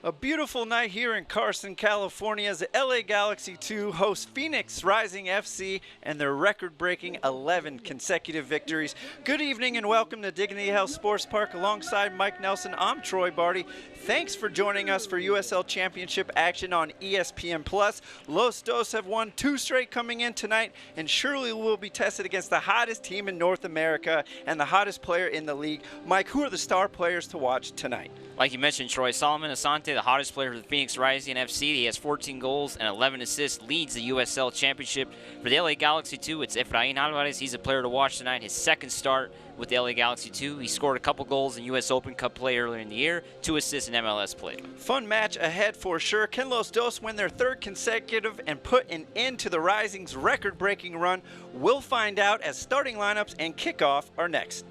A beautiful night here in Carson, California as the LA Galaxy 2 host Phoenix Rising FC and their record-breaking 11 consecutive victories. Good evening and welcome to Dignity Health Sports Park. Alongside Mike Nelson, I'm Troy Barty. Thanks for joining us for USL Championship action on ESPN+. Los Dos have won 2 straight coming in tonight and surely will be tested against the hottest team in North America and the hottest player in the league. Mike, who are the star players to watch tonight? Like you mentioned, Troy, Solomon Asante, the hottest player for the Phoenix Rising FC. He has 14 goals and 11 assists, leads the USL Championship. For the LA Galaxy 2, it's Efrain Alvarez. He's a player to watch tonight. His second start with the LA Galaxy 2. He scored a couple goals in US Open Cup play earlier in the year, 2 assists in MLS play. Fun match ahead for sure. Can Los Dos win their 3rd consecutive and put an end to the Rising's record-breaking run? We'll find out as starting lineups and kickoff are next.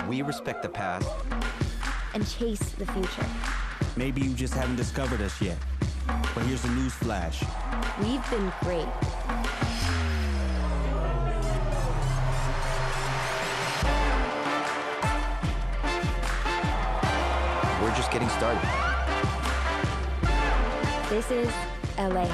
We respect the past and chase the future. Maybe you just haven't discovered us yet, but here's the news flash. We've been great. We're just getting started. This is LA.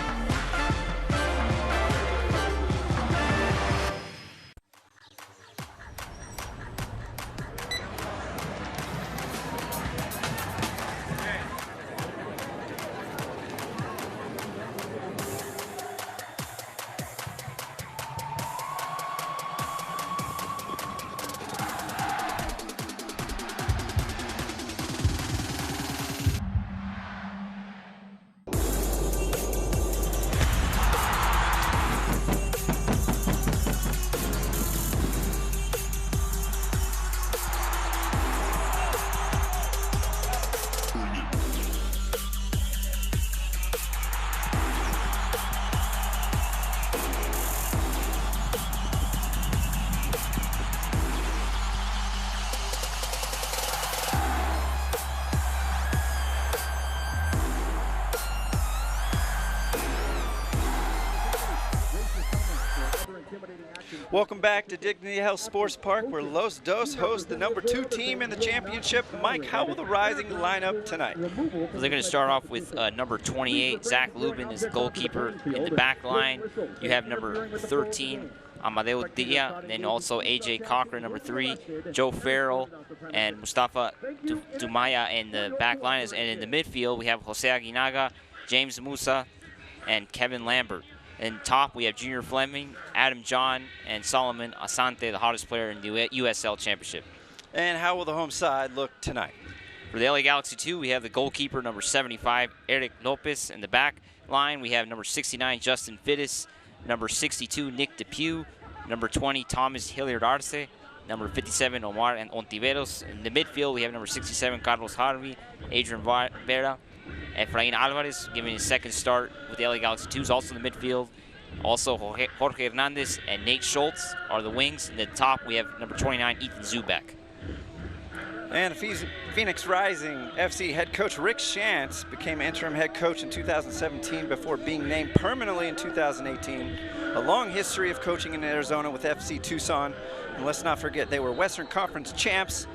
Welcome back to Dignity Health Sports Park, where Los Dos host the #2 team in the championship. Mike, how will the Rising line up tonight? Well, they're going to start off with number 28, Zach Lubin, is the goalkeeper. In the back line, you have number 13, Amadeo Dia, and then also AJ Cochran, number 3, Joe Farrell, and Mustafa Dumaya in the back line. And in the midfield, we have Jose Aguinaga, James Musa, and Kevin Lambert. In top, we have Junior Fleming, Adam John, and Solomon Asante, the hottest player in the USL Championship. And how will the home side look tonight? For the LA Galaxy 2, we have the goalkeeper, number 75, Eric Lopez. In the back line, we have number 69, Justin Fittis, number 62, Nick Depew, number 20, Thomas Hilliard Arce, number 57, Omar and Ontiveros. In the midfield, we have number 67, Carlos Harvey, Adrian Vera, Efrain Alvarez giving his second start with the LA Galaxy 2 is also in the midfield. Also, Jorge Hernandez and Nate Schultz are the wings. And at the top, we have number 29, Ethan Zubek. And Phoenix Rising FC head coach Rick Shantz became interim head coach in 2017 before being named permanently in 2018. A long history of coaching in Arizona with FC Tucson. And let's not forget, they were Western Conference champs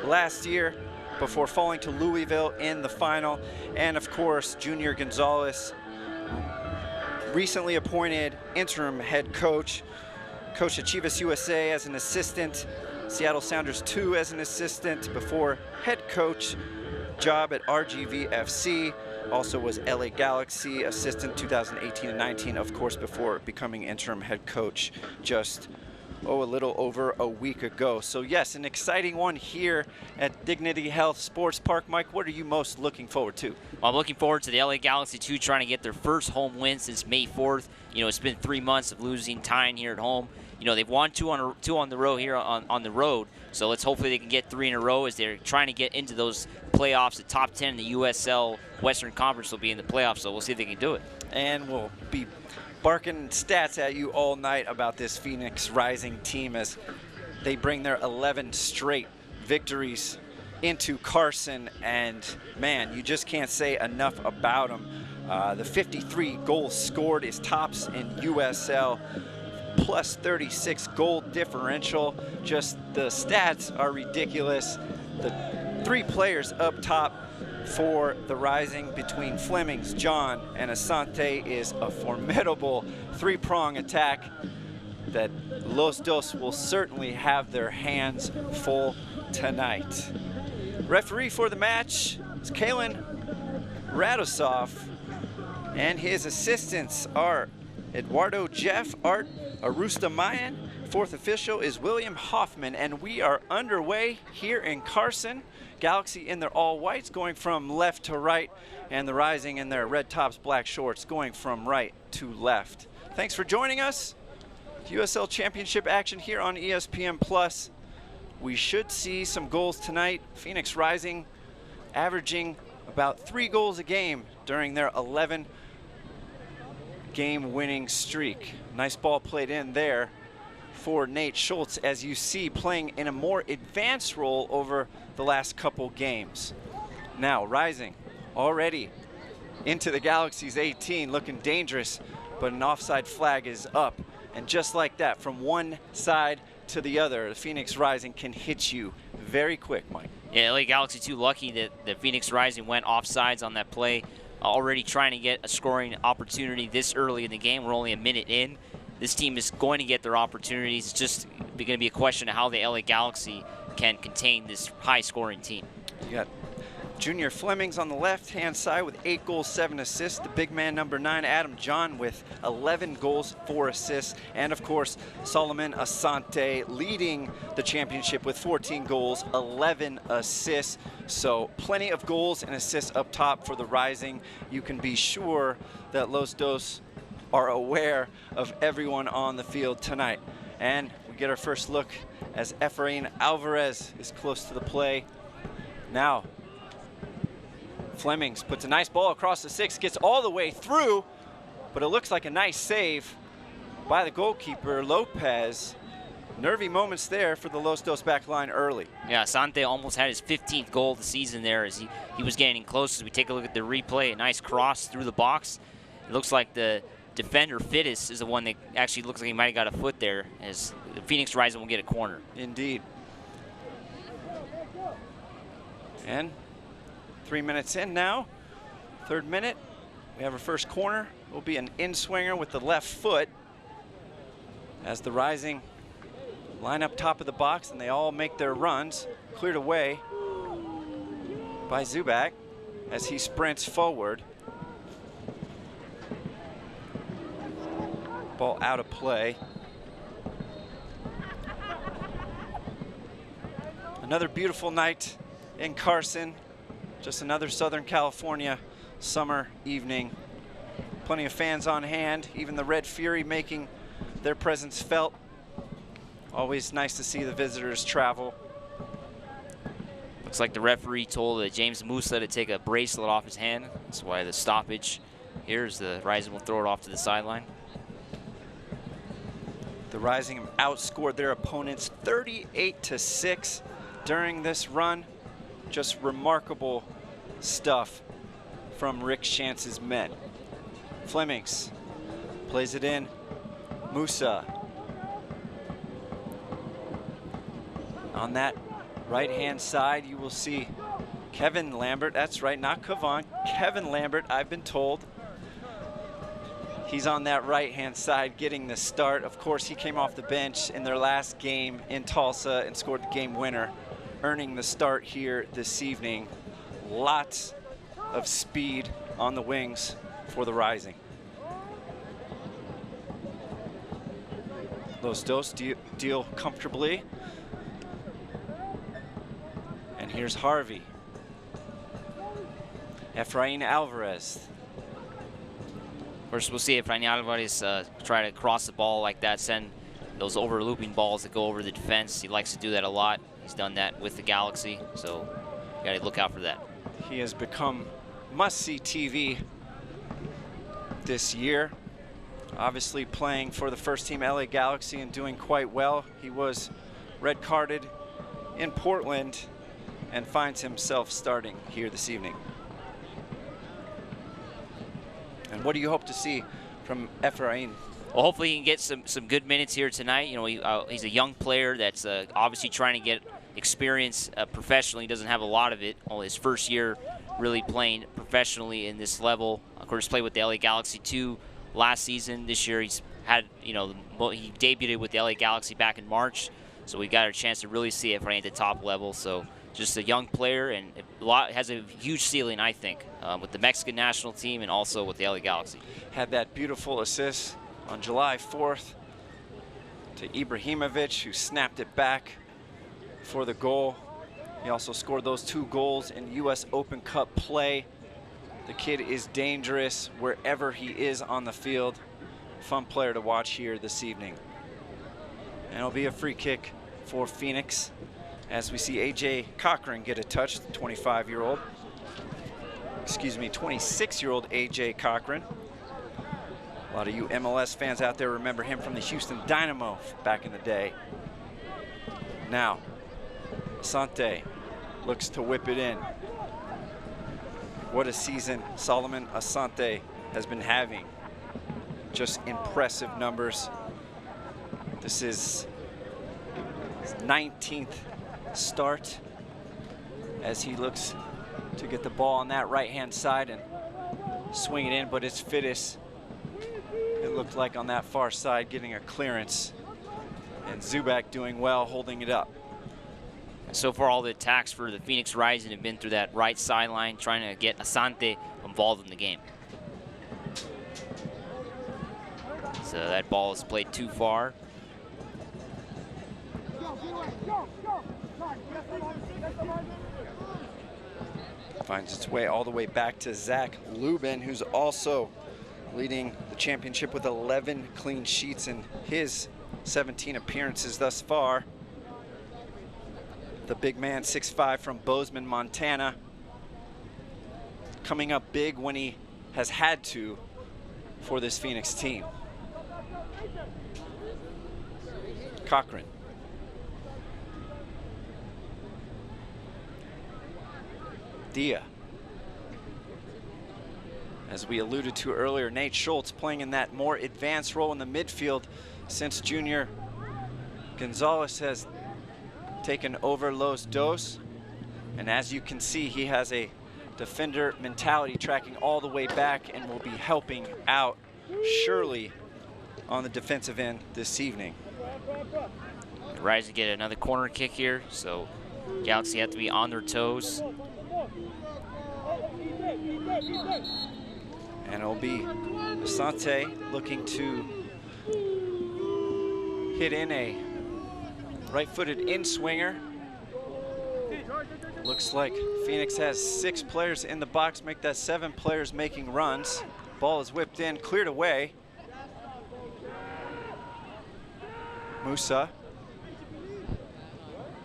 last year before falling to Louisville in the final. And of course, Junior Gonzalez, recently appointed interim head coach, coached at Chivas USA as an assistant, Seattle Sounders 2 as an assistant, before head coach job at RGV FC. Also was LA Galaxy assistant 2018 and 19, of course, before becoming interim head coach just a little over a week ago. So yes, an exciting one here at Dignity Health Sports Park. Mike, what are you most looking forward to? Well, I'm looking forward to the LA Galaxy 2 trying to get their first home win since May 4th. You know, it's been 3 months of losing, tying here at home. You know, they've won two on the road here on the road. So let's hopefully they can get 3 in a row as they're trying to get into those playoffs. The top 10 in the USL Western Conference will be in the playoffs, so we'll see if they can do it. And we'll be barking stats at you all night about this Phoenix Rising team as they bring their 11 straight victories into Carson, and man, you just can't say enough about them. The 53 goals scored is tops in USL, plus 36 goal differential. Just the stats are ridiculous. The 3 players up top for the Rising between Flemings, John, and Asante is a formidable 3-prong attack that Los Dos will certainly have their hands full tonight. Referee for the match is Kalen Radosov, and his assistants are Eduardo Jeff, Art Arustamayan. 4th official is William Hoffman, and we are underway here in Carson. Galaxy in their all whites going from left to right, and the Rising in their red tops, black shorts going from right to left. Thanks for joining us. USL Championship action here on ESPN Plus. We should see some goals tonight. Phoenix Rising averaging about 3 goals a game during their 11 game winning streak. Nice ball played in there for Nate Schultz, as you see, playing in a more advanced role over the last couple games. Now Rising already into the Galaxy's 18, looking dangerous, but an offside flag is up. And just like that, from one side to the other, the Phoenix Rising can hit you very quick, Mike. Yeah, LA Galaxy 2 lucky that the Phoenix Rising went offsides on that play. Already trying to get a scoring opportunity this early in the game. We're only a minute in. This team is going to get their opportunities. It's just going to be a question of how the LA Galaxy can contain this high-scoring team. You got Junior Flemings on the left-hand side with 8 goals, 7 assists. The big man, number 9, Adam John, with 11 goals, 4 assists. And, of course, Solomon Asante leading the championship with 14 goals, 11 assists. So plenty of goals and assists up top for the Rising. You can be sure that Los Dos are aware of everyone on the field tonight. And we get our first look as Efrain Alvarez is close to the play. Now, Flemings puts a nice ball across the 6, gets all the way through, but it looks like a nice save by the goalkeeper, Lopez. Nervy moments there for the Los Dos back line early. Yeah, Asante almost had his 15th goal of the season there as he was getting close. As we take a look at the replay, a nice cross through the box. It looks like the defender, Fittis, is the one that actually looks like he might have got a foot there, as the Phoenix Rising will get a corner. Indeed. And 3 minutes in now, 3rd minute, we have our first corner. It will be an in-swinger with the left foot as the Rising line up top of the box and they all make their runs. Cleared away by Zubak as he sprints forward. Ball out of play. Another beautiful night in Carson. Just another Southern California summer evening. Plenty of fans on hand, even the Red Fury making their presence felt. Always nice to see the visitors travel. Looks like the referee told James Musa to take a bracelet off his hand. That's why the stoppage. Here's the Rising will throw it off to the sideline. The Rising outscored their opponents 38-6 during this run. Just remarkable stuff from Rick Shantz's men. Flemings plays it in. Musa. On that right-hand side, you will see Kevin Lambert. That's right, not Kavan. Kevin Lambert, I've been told. He's on that right-hand side getting the start. Of course, he came off the bench in their last game in Tulsa and scored the game winner, earning the start here this evening. Lots of speed on the wings for the Rising. Los Dos deal comfortably. And here's Harvey. Efrain Alvarez. Of course, we'll see if Efrain Alvarez try to cross the ball like that, send those over-looping balls that go over the defense. He likes to do that a lot. He's done that with the Galaxy, so you got to look out for that. He has become must-see TV this year. Obviously playing for the first team LA Galaxy and doing quite well. He was red carded in Portland and finds himself starting here this evening. And what do you hope to see from Efrain? Well, hopefully he can get some good minutes here tonight. You know, he's a young player that's obviously trying to get experience professionally. He doesn't have a lot of it. Only his first year really playing professionally in this level. Of course, played with the LA Galaxy 2 last season. This year he's had, you know, he debuted with the LA Galaxy back in March. So we got a chance to really see Efrain at the top level. So just a young player and has a huge ceiling, I think, with the Mexican national team and also with the LA Galaxy. Had that beautiful assist on July 4th to Ibrahimovic, who snapped it back for the goal. He also scored those 2 goals in U.S. Open Cup play. The kid is dangerous wherever he is on the field. Fun player to watch here this evening. And it'll be a free kick for Phoenix as we see AJ Cochran get a touch, the 26-year-old AJ Cochran. A lot of you MLS fans out there remember him from the Houston Dynamo back in the day. Now, Asante looks to whip it in. What a season Solomon Asante has been having. Just impressive numbers. This is his 19th start as he looks to get the ball on that right-hand side and swing it in, but it's Fittis, it looked like, on that far side getting a clearance, and Zubak doing well holding it up. So far, all the attacks for the Phoenix Rising have been through that right sideline, trying to get Asante involved in the game. So that ball is played too far. Finds its way all the way back to Zach Lubin, who's also leading the championship with 11 clean sheets in his 17 appearances thus far. The big man, 6'5", from Bozeman, Montana, coming up big when he has had to for this Phoenix team. Cochran. Dia. As we alluded to earlier, Nate Schultz playing in that more advanced role in the midfield since Junior Gonzalez has taken over Los Dos. And as you can see, he has a defender mentality, tracking all the way back, and will be helping out surely on the defensive end this evening. The Rising get another corner kick here, so Galaxy have to be on their toes. And it'll be Asante looking to hit in a right-footed in-swinger. Looks like Phoenix has 6 players in the box, make that 7 players making runs. Ball is whipped in, cleared away. Musa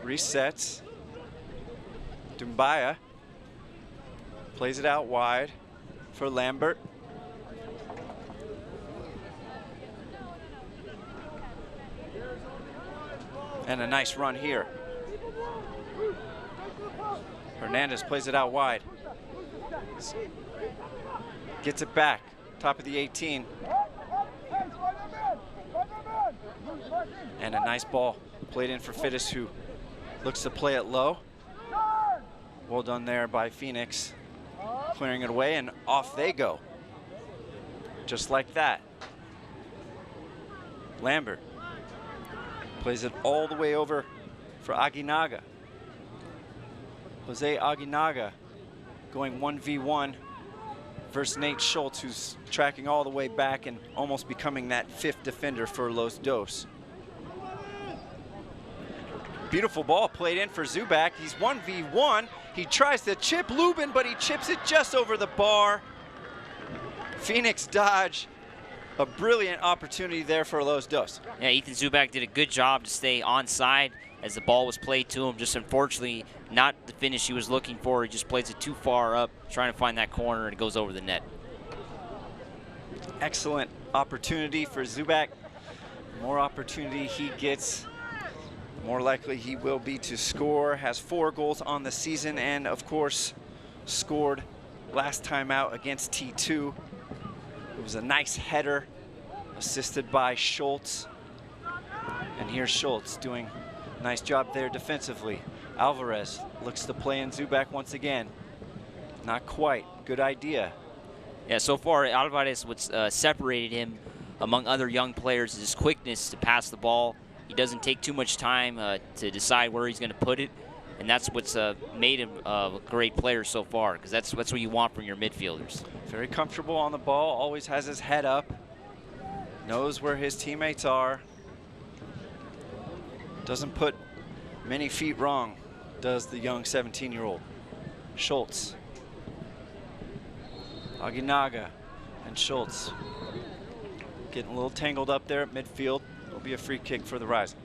resets. Dumbaya plays it out wide for Lambert. And a nice run here. Hernandez plays it out wide. Gets it back, top of the 18. And a nice ball played in for Fittis, who looks to play it low. Well done there by Phoenix, clearing it away, and off they go. Just like that. Lambert plays it all the way over for Aguinaga. Jose Aguinaga going 1v1 versus Nate Schultz, who's tracking all the way back and almost becoming that 5th defender for Los Dos. Beautiful ball played in for Zubak. He's 1v1. He tries to chip Lubin, but he chips it just over the bar. Phoenix dodge. A brilliant opportunity there for Los Dos. Yeah, Ethan Zubak did a good job to stay onside as the ball was played to him. Just unfortunately, not the finish he was looking for. He just plays it too far up, trying to find that corner, and it goes over the net. Excellent opportunity for Zubak. The more opportunity he gets, the more likely he will be to score. Has 4 goals on the season, and of course, scored last time out against T2. It was a nice header, assisted by Schultz. And here's Schultz doing a nice job there defensively. Alvarez looks to play in Zubak once again. Not quite. Good idea. Yeah, so far, Alvarez, what's separated him among other young players is his quickness to pass the ball. He doesn't take too much time to decide where he's going to put it. And that's what's made him a great player so far, because that's what you want from your midfielders. Very comfortable on the ball, always has his head up, knows where his teammates are. Doesn't put many feet wrong, does the young 17-year-old. Schultz. Aguinaga and Schultz getting a little tangled up there at midfield. It'll be a free kick for the Rising.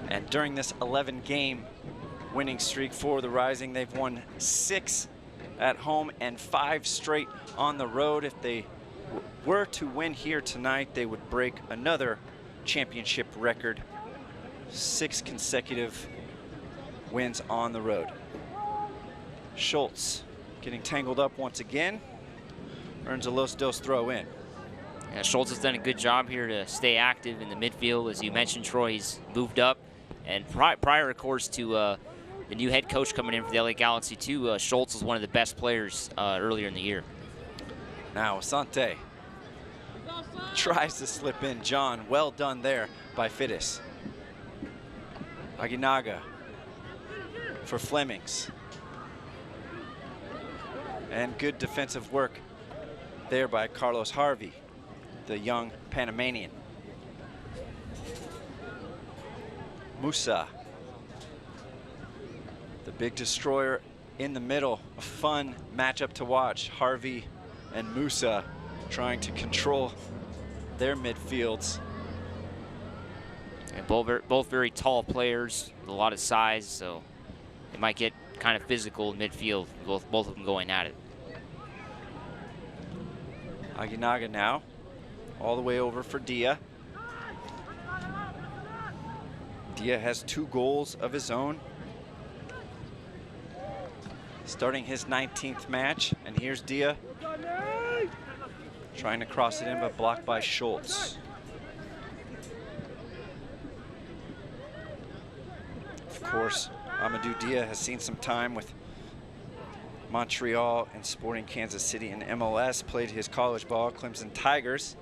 And during this 11-game winning streak for the Rising, they've won 6 at home and 5 straight on the road. If they were to win here tonight, they would break another championship record. 6 consecutive wins on the road. Schultz getting tangled up once again. Earns a Los Dos throw in. Yeah, Schultz has done a good job here to stay active in the midfield. As you mentioned, Troy, he's moved up. And prior, of course, to the new head coach coming in for the LA Galaxy too, Schultz was one of the best players earlier in the year. Now Asante tries to slip in. John, well done there by Fittis. Aguinaga for Flemings. And good defensive work there by Carlos Harvey, the young Panamanian. Musa, the big destroyer in the middle. A fun matchup to watch. Harvey and Musa trying to control their midfields. And both very tall players with a lot of size, so it might get kind of physical in midfield, both of them going at it. Aguinaga now, all the way over for Dia. Dia has 2 goals of his own. Starting his 19th match, and here's Dia trying to cross it in, but blocked by Schultz. Of course, Amadou Dia has seen some time with Montreal and Sporting Kansas City in MLS, played his college ball, Clemson Tigers.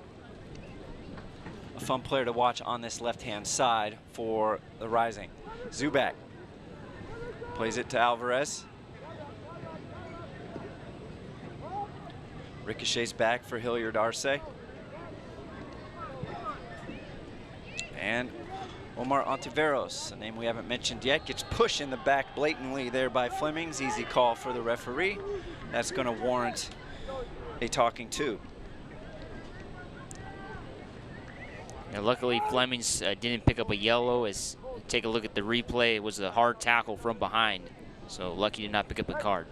A fun player to watch on this left-hand side for the Rising. Zubak plays it to Alvarez. Ricochets back for Hilliard Arce. And Omar Ontiveros, a name we haven't mentioned yet, gets pushed in the back blatantly there by Flemings. Easy call for the referee. That's going to warrant a talking to. And luckily, Flemings didn't pick up a yellow. As take a look at the replay, it was a hard tackle from behind. So lucky to not pick up a card.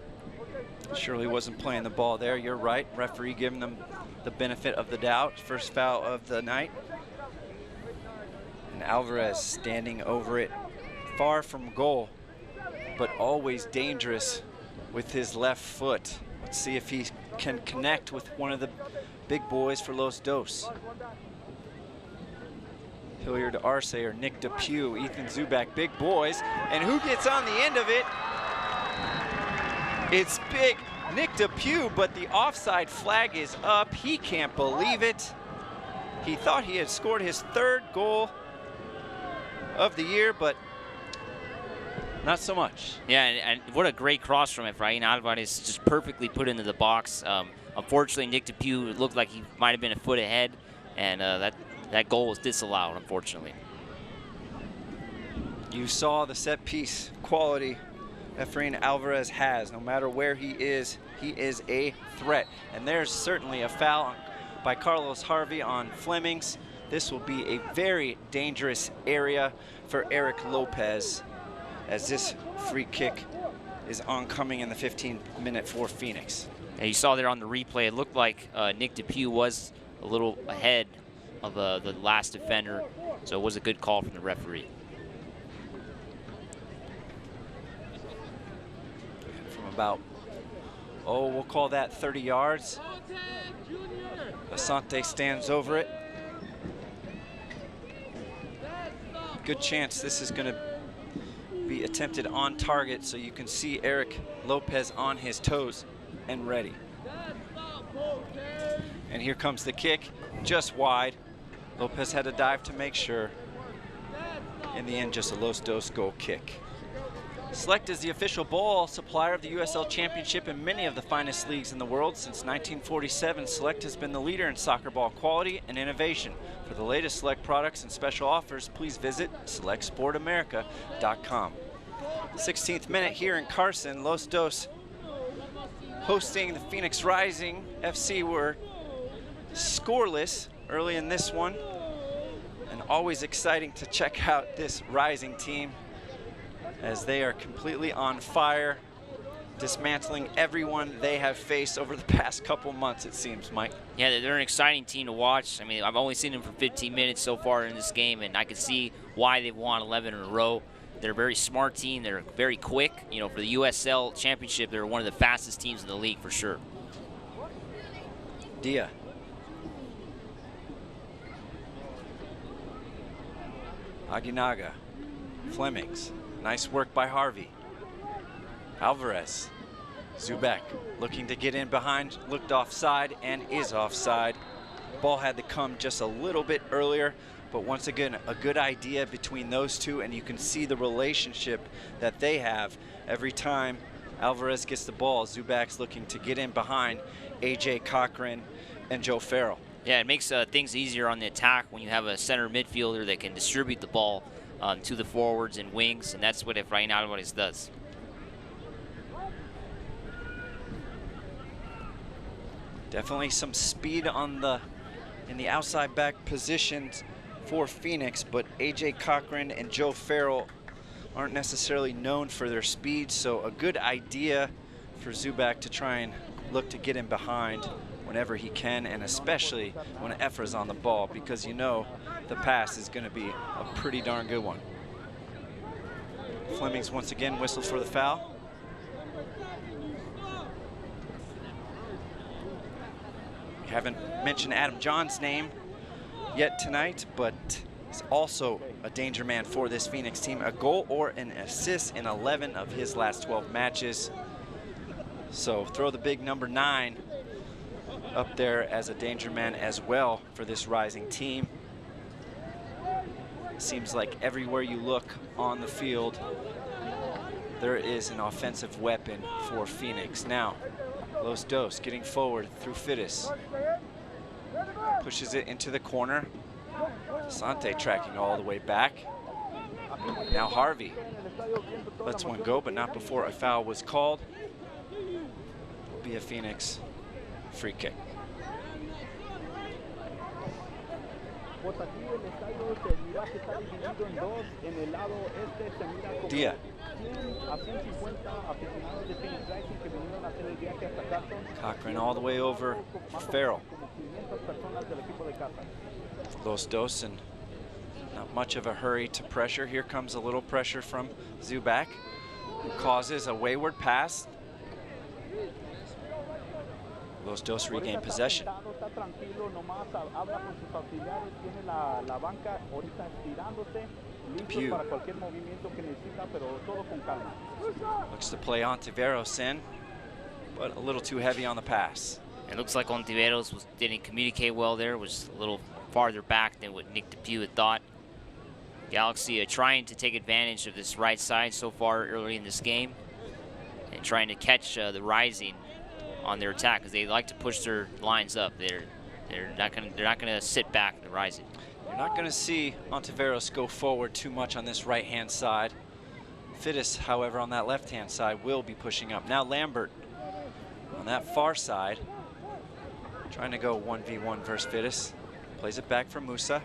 Surely wasn't playing the ball there. You're right. Referee giving them the benefit of the doubt. First foul of the night. And Alvarez standing over it, far from goal, but always dangerous with his left foot. Let's see if he can connect with one of the big boys for Los Dos. Hilliard Arce or Nick Depew, Ethan Zubak, big boys. And who gets on the end of it? It's big Nick Depew, but the offside flag is up. He can't believe it. He thought he had scored his 3rd goal of the year, but not so much. Yeah, and what a great cross from Efrain Alvarez, just perfectly put into the box. Unfortunately, Nick Depew looked like he might have been a foot ahead, and that goal was disallowed, unfortunately. You saw the set piece quality Efrain Alvarez has. No matter where he is a threat. And there's certainly a foul by Carlos Harvey on Flemings. This will be a very dangerous area for Eric Lopez, as this free kick is oncoming in the 15th minute for Phoenix. And you saw there on the replay, it looked like Nick Depew was a little ahead of the last defender, so it was a good call from the referee. From about, we'll call that 30 yards. Asante stands over it. Good chance this is going to be attempted on target, so you can see Eric Lopez on his toes and ready. And here comes the kick, just wide. Lopez had to dive to make sure. In the end, just a Los Dos goal kick. Select is the official ball supplier of the USL Championship and many of the finest leagues in the world. Since 1947, Select has been the leader in soccer ball quality and innovation. For the latest Select products and special offers, please visit selectsportamerica.com. 16th minute here in Carson. Los Dos hosting the Phoenix Rising FC were scoreless early in this one. And always exciting to check out this Rising team, as they are completely on fire, dismantling everyone they have faced over the past couple months, it seems, Mike. Yeah, they're an exciting team to watch. I mean, I've only seen them for 15 minutes so far in this game, and I can see why they've won 11 in a row. They're a very smart team. They're very quick. You know, for the USL Championship, they're one of the fastest teams in the league for sure. Dia. Aguinaga. Flemings. Nice work by Harvey. Alvarez. Zubek looking to get in behind, looked offside and is offside. Ball had to come just a little bit earlier, but once again, a good idea between those two, and you can see the relationship that they have. Every time Alvarez gets the ball, Zubak's looking to get in behind AJ Cochran and Joe Farrell. Yeah, it makes things easier on the attack when you have a center midfielder that can distribute the ball to the forwards and wings, and that's what Efrain Alvarez does. Definitely some speed in the outside back positions for Phoenix, but AJ Cochran and Joe Farrell aren't necessarily known for their speed, so a good idea for Zubak to try and look to get in behind whenever he can, and especially when Efra's on the ball, because you know the pass is going to be a pretty darn good one. Flemings once again whistled for the foul. We haven't mentioned Adam John's name yet tonight, but he's also a danger man for this Phoenix team. A goal or an assist in 11 of his last 12 matches. So throw the big number 9 up there as a danger man as well for this Rising team. Seems like everywhere you look on the field, there is an offensive weapon for Phoenix. Now, Los Dos getting forward through Fittis. Pushes it into the corner. Sante tracking all the way back. Now Harvey lets one go, but not before a foul was called. Will be a Phoenix free kick. Dia. Cochran all the way over Farrell. Los Dos, and not much of a hurry to pressure. Here comes a little pressure from Zubac, who causes a wayward pass. Los Dos regain possession. Pew looks to play Ontiveros in, but a little too heavy on the pass. It looks like Ontiveros didn't communicate well there, was a little farther back than what Nick DePew had thought. Galaxy trying to take advantage of this right side so far early in this game and trying to catch the Rising on their attack, because they like to push their lines up. They're not gonna sit back, the Rising. You're not going to see Ontiveros go forward too much on this right-hand side. Fittis, however, on that left-hand side will be pushing up. Now Lambert on that far side, trying to go 1v1 versus Fittis. Plays it back for Musa.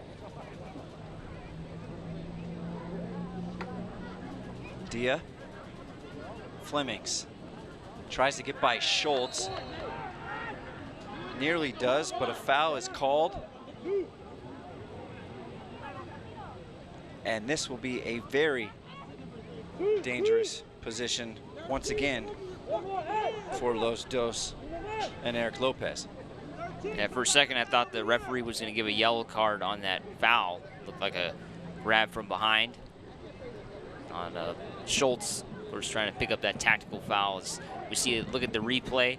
Dia. Flemings tries to get by Schultz. Nearly does, but a foul is called. And this will be a very dangerous position once again for Los Dos and Eric Lopez. Yeah, for a second I thought the referee was going to give a yellow card on that foul. Looked like a grab from behind on Schultz. We're just trying to pick up that tactical foul. As we see, look at the replay.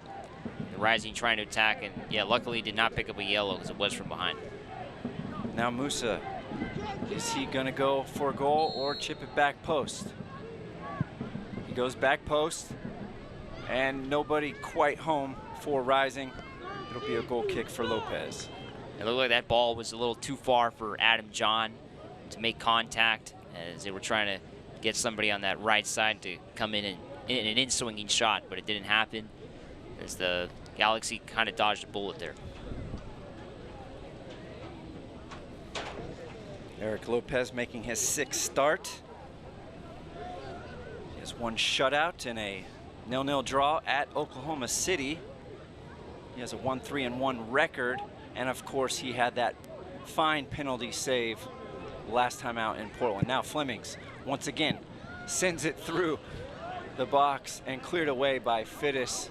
The Rising trying to attack, and yeah, luckily did not pick up a yellow because it was from behind. Now Musa. Is he gonna go for a goal or chip it back post? He goes back post, and nobody quite home for Rising. It'll be a goal kick for Lopez. It looked like that ball was a little too far for Adam John to make contact, as they were trying to get somebody on that right side to come in an in-swinging shot, but it didn't happen as the Galaxy kind of dodged a bullet there. Eric Lopez making his 6th start. He has 1 shutout in a 0-0 draw at Oklahoma City. He has a 1-3-1 record, and of course he had that fine penalty save last time out in Portland. Now Flemings once again sends it through the box and cleared away by Fittis.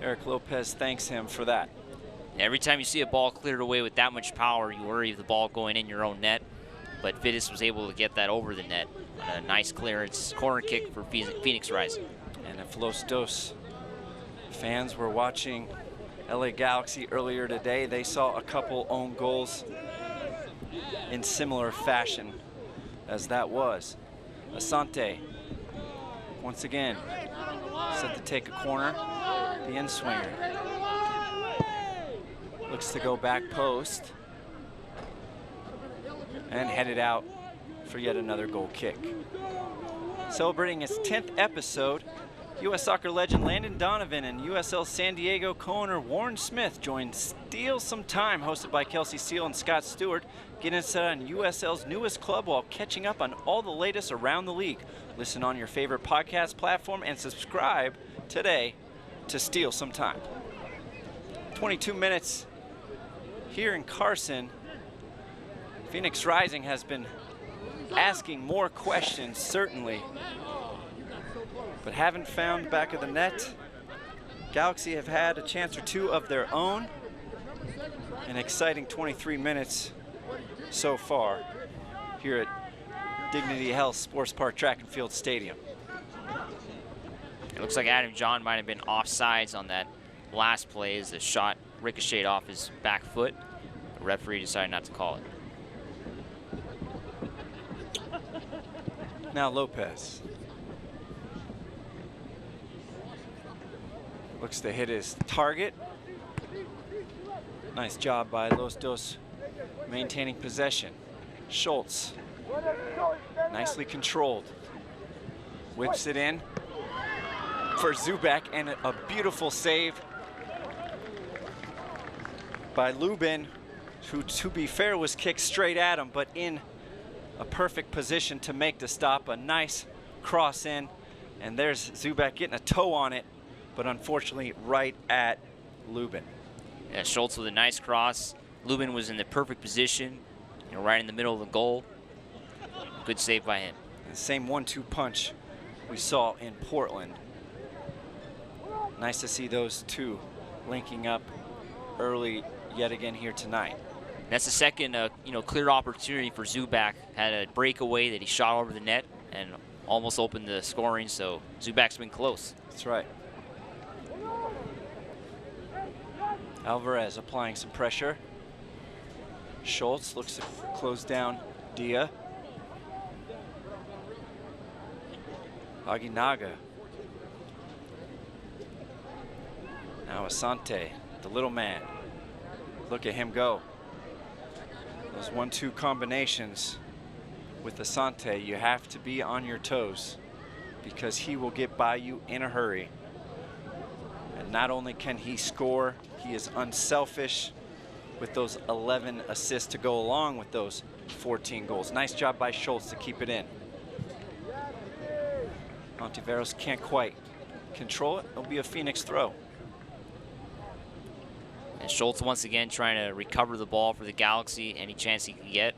Eric Lopez thanks him for that. Every time you see a ball cleared away with that much power, you worry of the ball going in your own net. But Fittis was able to get that over the net on a nice clearance, corner kick for Phoenix Rising. And if Los Dos fans were watching LA Galaxy earlier today, they saw a couple own goals in similar fashion as that was. Asante, once again, set to take a corner, the in-swinger. Looks to go back post and headed out for yet another goal kick. Celebrating his 10th episode, U.S. soccer legend Landon Donovan and USL San Diego co-owner Warren Smith joined Steal Some Time, hosted by Kelsey Steele and Scott Stewart. Get insight on USL's newest club while catching up on all the latest around the league. Listen on your favorite podcast platform and subscribe today to Steal Some Time. 22 minutes here in Carson. Phoenix Rising has been asking more questions, certainly, but haven't found back of the net. Galaxy have had a chance or two of their own. An exciting 23 minutes so far here at Dignity Health Sports Park Track and Field Stadium. It looks like Adam John might have been offsides on that last play as the shot ricocheted off his back foot. The referee decided not to call it. Now Lopez. Looks to hit his target. Nice job by Los Dos maintaining possession. Schultz Nicely controlled. Whips it in for Zubak, and a beautiful save by Lubin, who, to be fair, was kicked straight at him, but in a perfect position to make the stop. A nice cross in, and there's Zubak getting a toe on it, but unfortunately right at Lubin. Yeah, Schultz with a nice cross. Lubin was in the perfect position, right in the middle of the goal. Good save by him. The same 1-2 punch we saw in Portland. Nice to see those two linking up early yet again here tonight. That's the second clear opportunity for Zubak. Had a breakaway that he shot over the net and almost opened the scoring, so Zubak's been close. That's right. Alvarez applying some pressure. Schultz looks to close down Dia. Aguinaga. Now Asante, the little man. Look at him go. Those 1-2 combinations with Asante, you have to be on your toes because he will get by you in a hurry. And not only can he score, he is unselfish with those 11 assists to go along with those 14 goals. Nice job by Schultz to keep it in. Ontiveros can't quite control it. It'll be a Phoenix throw. And Schultz once again trying to recover the ball for the Galaxy any chance he can get.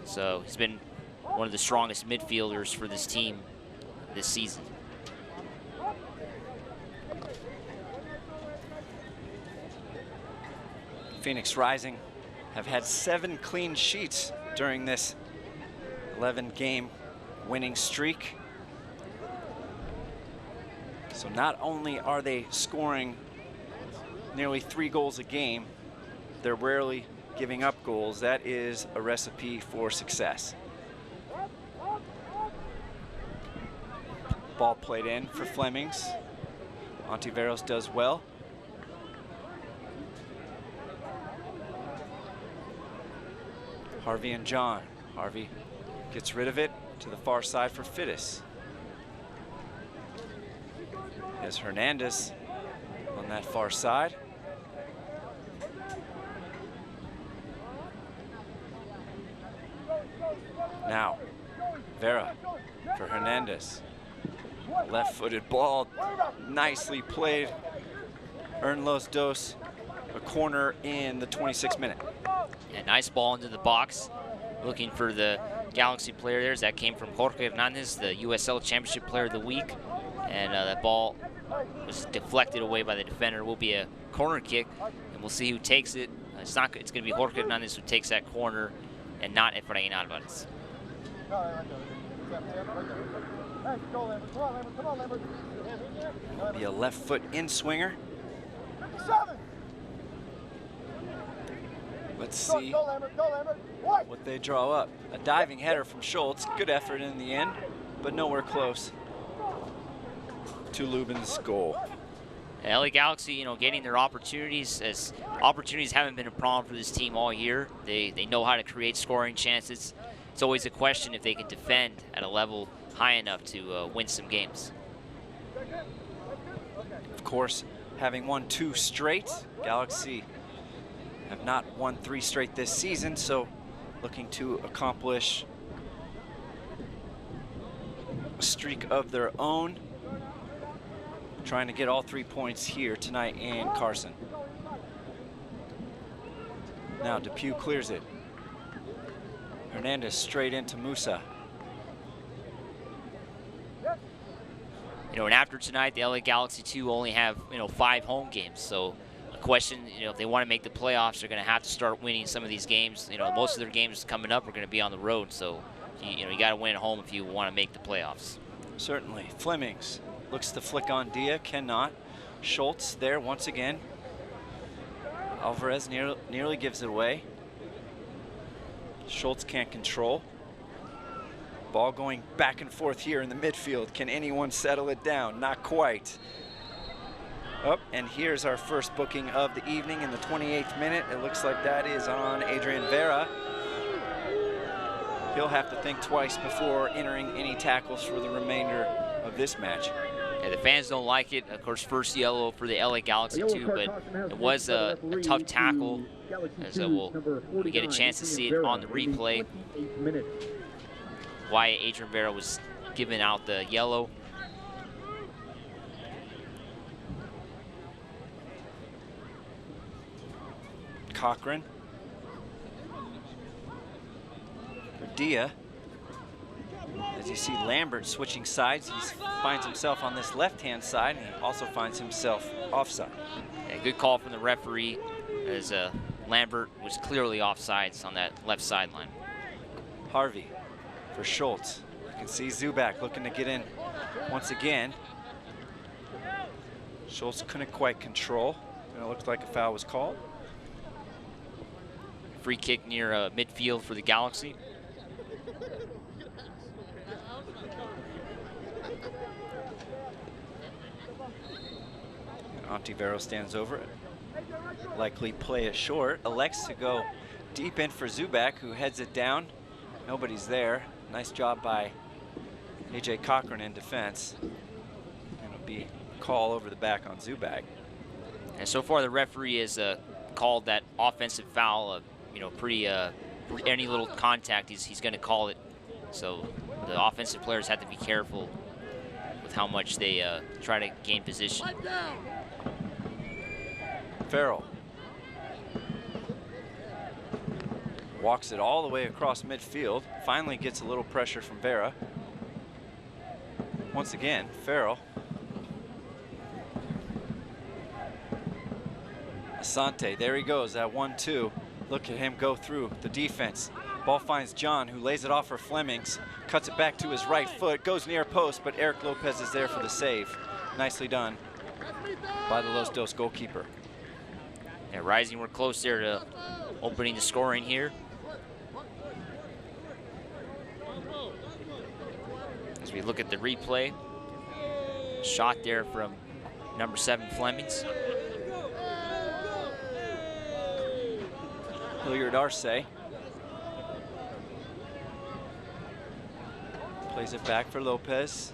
So he's been one of the strongest midfielders for this team this season. Phoenix Rising have had 7 clean sheets during this 11-game winning streak. So not only are they scoring nearly 3 goals a game, they're rarely giving up goals. That is a recipe for success. Ball played in for Flemings. Ontiveros does well. Harvey and John. Harvey gets rid of it to the far side for Fittis. There's Hernandez on that far side. Now, Vera for Hernandez. Left-footed ball, nicely played. Earn los dos, a corner in the 26th minute. A nice ball into the box. Looking for the Galaxy player there. That came from Jorge Hernandez, the USL Championship Player of the Week. And that ball was deflected away by the defender. It will be a corner kick, and we'll see who takes it. It's going to be Jorge Hernandez who takes that corner, and not Efrain Alvarez. It'll be a left foot in swinger. Let's see what they draw up. A diving header from Schultz. Good effort in the end, but nowhere close to Lubin's goal. LA Galaxy, getting their opportunities, as opportunities haven't been a problem for this team all year. They know how to create scoring chances. It's always a question if they can defend at a level high enough to win some games. Of course, having won 2 straight, Galaxy have not won 3 straight this season, so looking to accomplish a streak of their own. Trying to get all 3 points here tonight in Carson. Now Depew clears it. Hernandez straight into Musa. And after tonight, the LA Galaxy 2 only have 5 home games. So a question, if they want to make the playoffs, they're going to have to start winning some of these games. Most of their games coming up are going to be on the road. So you got to win at home if you want to make the playoffs. Certainly. Flemings looks to flick on Dia, cannot. Schultz there once again. Alvarez nearly gives it away. Schultz can't control. Ball going back and forth here in the midfield. Can anyone settle it down? Not quite. Oh, and here's our first booking of the evening in the 28th minute. It looks like that is on Adrian Vera. he'll have to think twice before entering any tackles for the remainder of this match. Yeah, the fans don't like it. Of course, first yellow for the LA Galaxy too, but it was a tough tackle. And so we'll get a chance to see it on the replay. Why Adrian Vera was giving out the yellow. Cochran. Dia. As you see Lambert switching sides, he finds himself on this left-hand side, and he also finds himself offside. Yeah, good call from the referee, as Lambert was clearly offsides on that left sideline. Harvey for Schultz. You can see Zubak looking to get in once again. Schultz couldn't quite control, and it looked like a foul was called. Free kick near midfield for the Galaxy. Ontivero stands over it. Likely play it short. Elects to go deep in for Zubak, who heads it down. Nobody's there. Nice job by AJ Cochran in defense. And it'll be a call over the back on Zubak. And so far the referee has called that offensive foul, you know, pretty, any little contact, he's going to call it. So the offensive players have to be careful with how much they try to gain position. Farrell walks it all the way across midfield. Finally gets a little pressure from Vera. Once again, Farrell. Asante, there he goes, that 1-2. Look at him go through the defense. Ball finds John, who lays it off for Flemings. Cuts it back to his right foot, goes near post, but Eric Lopez is there for the save. Nicely done by the Los Dos goalkeeper. Yeah, Rising, we're close there to opening the scoring here. As we look at the replay, shot there from number 7 Flemings. Hilliard Arce plays it back for Lopez.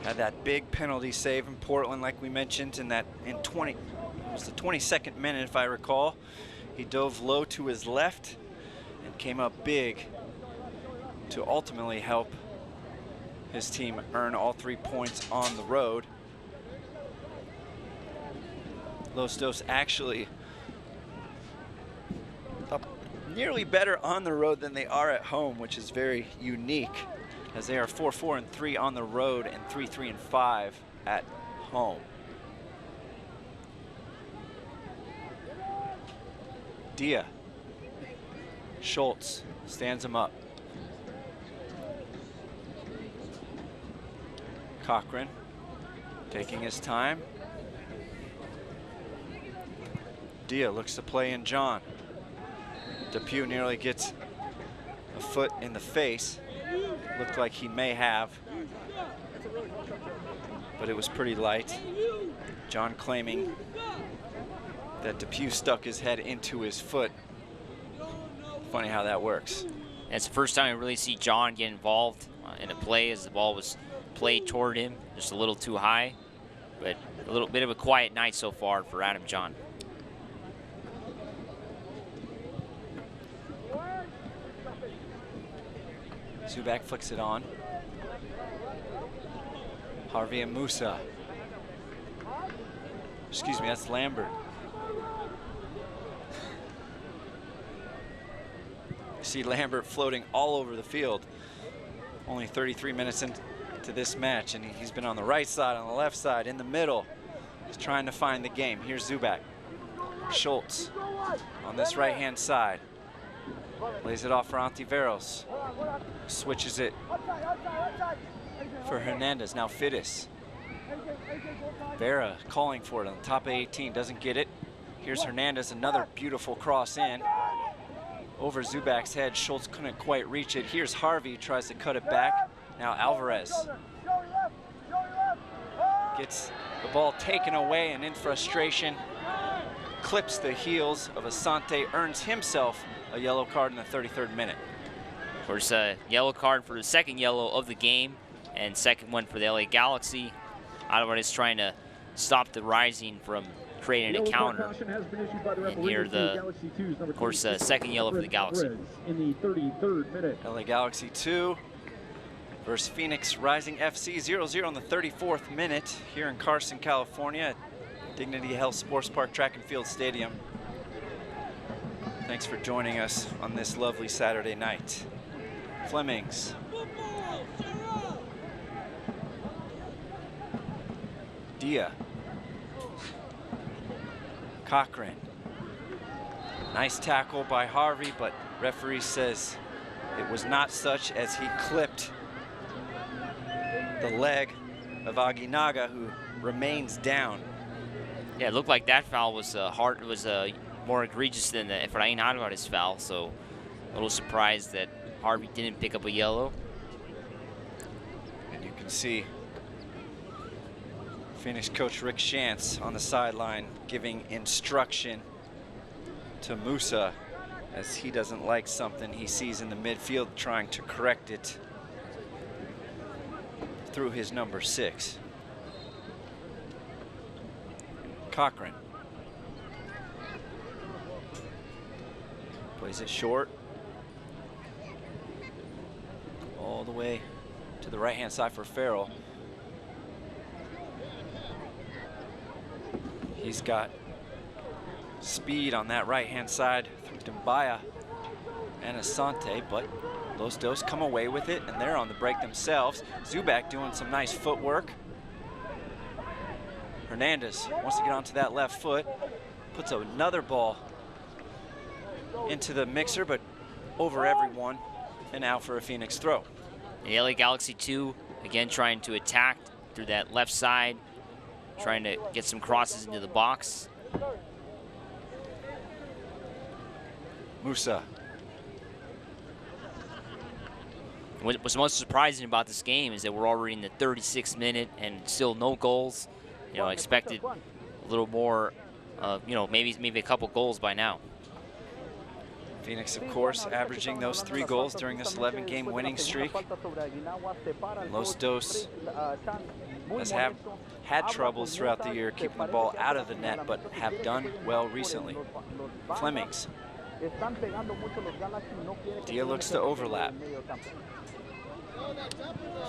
Had that big penalty save in Portland, like we mentioned, in that it was the 22nd minute, if I recall. He dove low to his left and came up big to ultimately help his team earn all 3 points on the road. Los Dos actually up nearly better on the road than they are at home, which is very unique, as they are 4-4-3 on the road and 3-3-5 at home. Dia. Schultz stands him up. Cochran taking his time. Dia looks to play in John. Depew nearly gets a foot in the face. Looked like he may have, but it was pretty light. John claiming that Depew stuck his head into his foot. Funny how that works. And it's the first time I really see John get involved in a play, as the ball was played toward him, just a little too high. But a little bit of a quiet night so far for Adam John. Zubak flicks it on. Harvey and Musa. Excuse me, that's Lambert. See Lambert floating all over the field. Only 33 minutes into this match, and he's been on the right side, on the left side, in the middle. He's trying to find the game. Here's Zubak. Schultz on this right-hand side. Lays it off for Ontiveros. Switches it for Hernandez. Now Fittis. Vera calling for it on the top of 18. Doesn't get it. Here's Hernandez. Another beautiful cross in. Over Zubak's head. Schultz couldn't quite reach it. Here's Harvey. Tries to cut it back. Now Alvarez gets the ball taken away, and in frustration, clips the heels of Asante, earns himself a yellow card in the 33rd minute. Of course, yellow card for the second yellow of the game, and second one for the LA Galaxy. Alvarez trying to stop the Rising from creating a counter. And here, of course, second yellow for the Galaxy. In the 33rd minute. LA Galaxy 2 versus Phoenix Rising FC, 0-0 in the 34th minute here in Carson, California at Dignity Health Sports Park Track and Field Stadium. Thanks for joining us on this lovely Saturday night. Flemings. Dia. Cochran. Nice tackle by Harvey, but referee says it was not such as he clipped the leg of Aguinaga, who remains down. Yeah, it looked like that foul was more egregious than the Efrain Alvarez foul, so a little surprised that Harvey didn't pick up a yellow. And you can see Phoenix coach Rick Shantz on the sideline giving instruction to Musa as he doesn't like something he sees in the midfield, trying to correct it through his number 6. Cochran plays it short all the way to the right-hand side for Farrell. He's got speed on that right-hand side through Dembaya and Asante, but Los Dos come away with it, and they're on the break themselves. Zubak doing some nice footwork. Hernandez wants to get onto that left foot, puts another ball into the mixer, but over everyone and out for a Phoenix throw. The LA Galaxy 2, again trying to attack through that left side, trying to get some crosses into the box. Musa. What's most surprising about this game is that we're already in the 36th minute and still no goals. You know, I expected a little more, you know, maybe a couple goals by now. Phoenix, of course, averaging those 3 goals during this 11-game winning streak. Los Dos has had troubles throughout the year keeping the ball out of the net, but have done well recently. Flemings. Dia looks to overlap.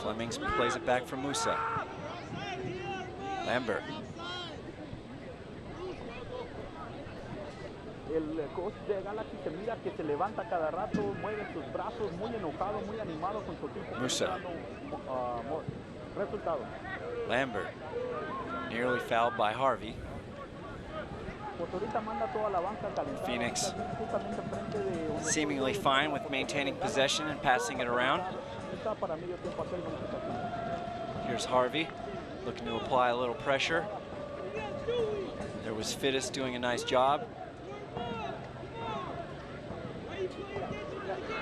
Flemings plays it back for Musa. Lambert. El coach de Galaxy se mira que se levanta cada rato, mueve sus brazos, muy enojado, muy animado con su equipo. Musa. Resultado. Lambert. Nearly fouled by Harvey. Phoenix seemingly fine with maintaining possession and passing it around. Here's Harvey looking to apply a little pressure. There was Fittis doing a nice job.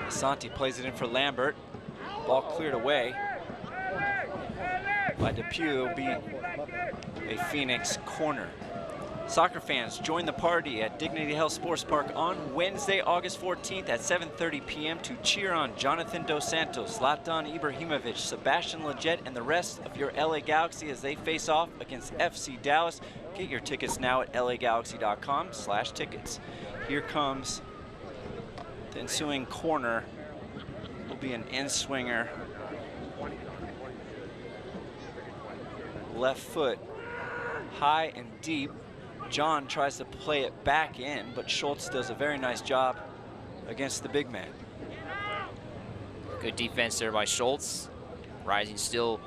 Asante plays it in for Lambert. Ball cleared away by Depew. It'll be a Phoenix corner. Soccer fans, join the party at Dignity Health Sports Park on Wednesday, August 14th at 7:30 p.m. to cheer on Jonathan Dos Santos, Zlatan Ibrahimovic, Sebastian Lletget, and the rest of your LA Galaxy as they face off against FC Dallas. Get your tickets now at lagalaxy.com/tickets. Here comes the ensuing corner. Will be an in-swinger. Left foot, high and deep. John tries to play it back in, but Schultz does a very nice job against the big man. Good defense there by Schultz. Rising still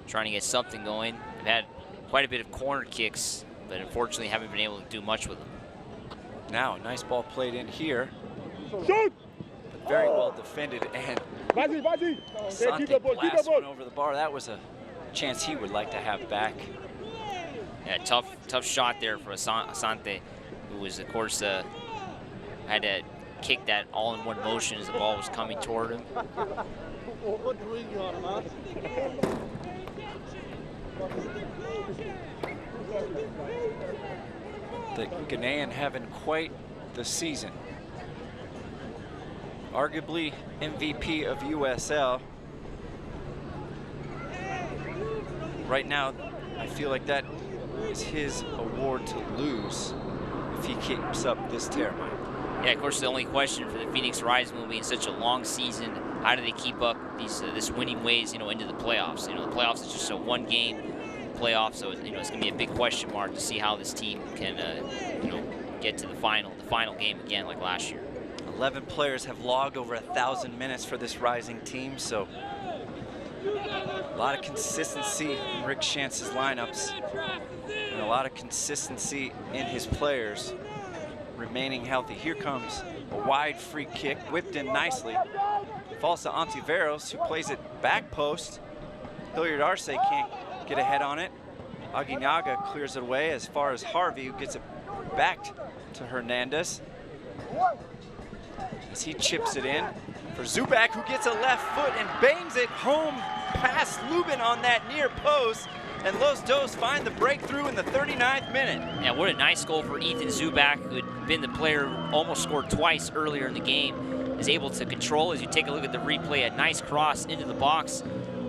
trying to get something going. They've had quite a bit of corner kicks, but unfortunately haven't been able to do much with them. Now, nice ball played in here. But very well defended, and Asante blasts one over the bar. That was a chance he would like to have back. Yeah, tough shot there for Asante, who was, of course, had to kick that all in one motion as the ball was coming toward him. The Ghanaian having quite the season. Arguably MVP of USL. Right now, I feel like that is his award to lose if he keeps up this tear. Yeah, of course, the only question for the Phoenix Rising will be in such a long season, how do they keep up these this winning ways, you know, into the playoffs? You know, the playoffs is just a one-game playoff, so you know it's going to be a big question mark to see how this team can, you know, get to the final game again like last year. 11 players have logged over 1,000 minutes for this Rising team, so a lot of consistency in Rick Shantz's lineups, and a lot of consistency in his players remaining healthy. Here comes a wide free kick, whipped in nicely. Falls to Ontiveros, who plays it back post. Hilliard Arce can't get ahead on it. Aguinaga clears it away as far as Harvey, who gets it back to Hernandez. As he chips it in for Zubak, who gets a left foot and bangs it home past Lubin on that near post. And Los Dos find the breakthrough in the 39th minute. Yeah, what a nice goal for Ethan Zubak, who had been the player who almost scored twice earlier in the game. Is able to control, as you take a look at the replay, a nice cross into the box.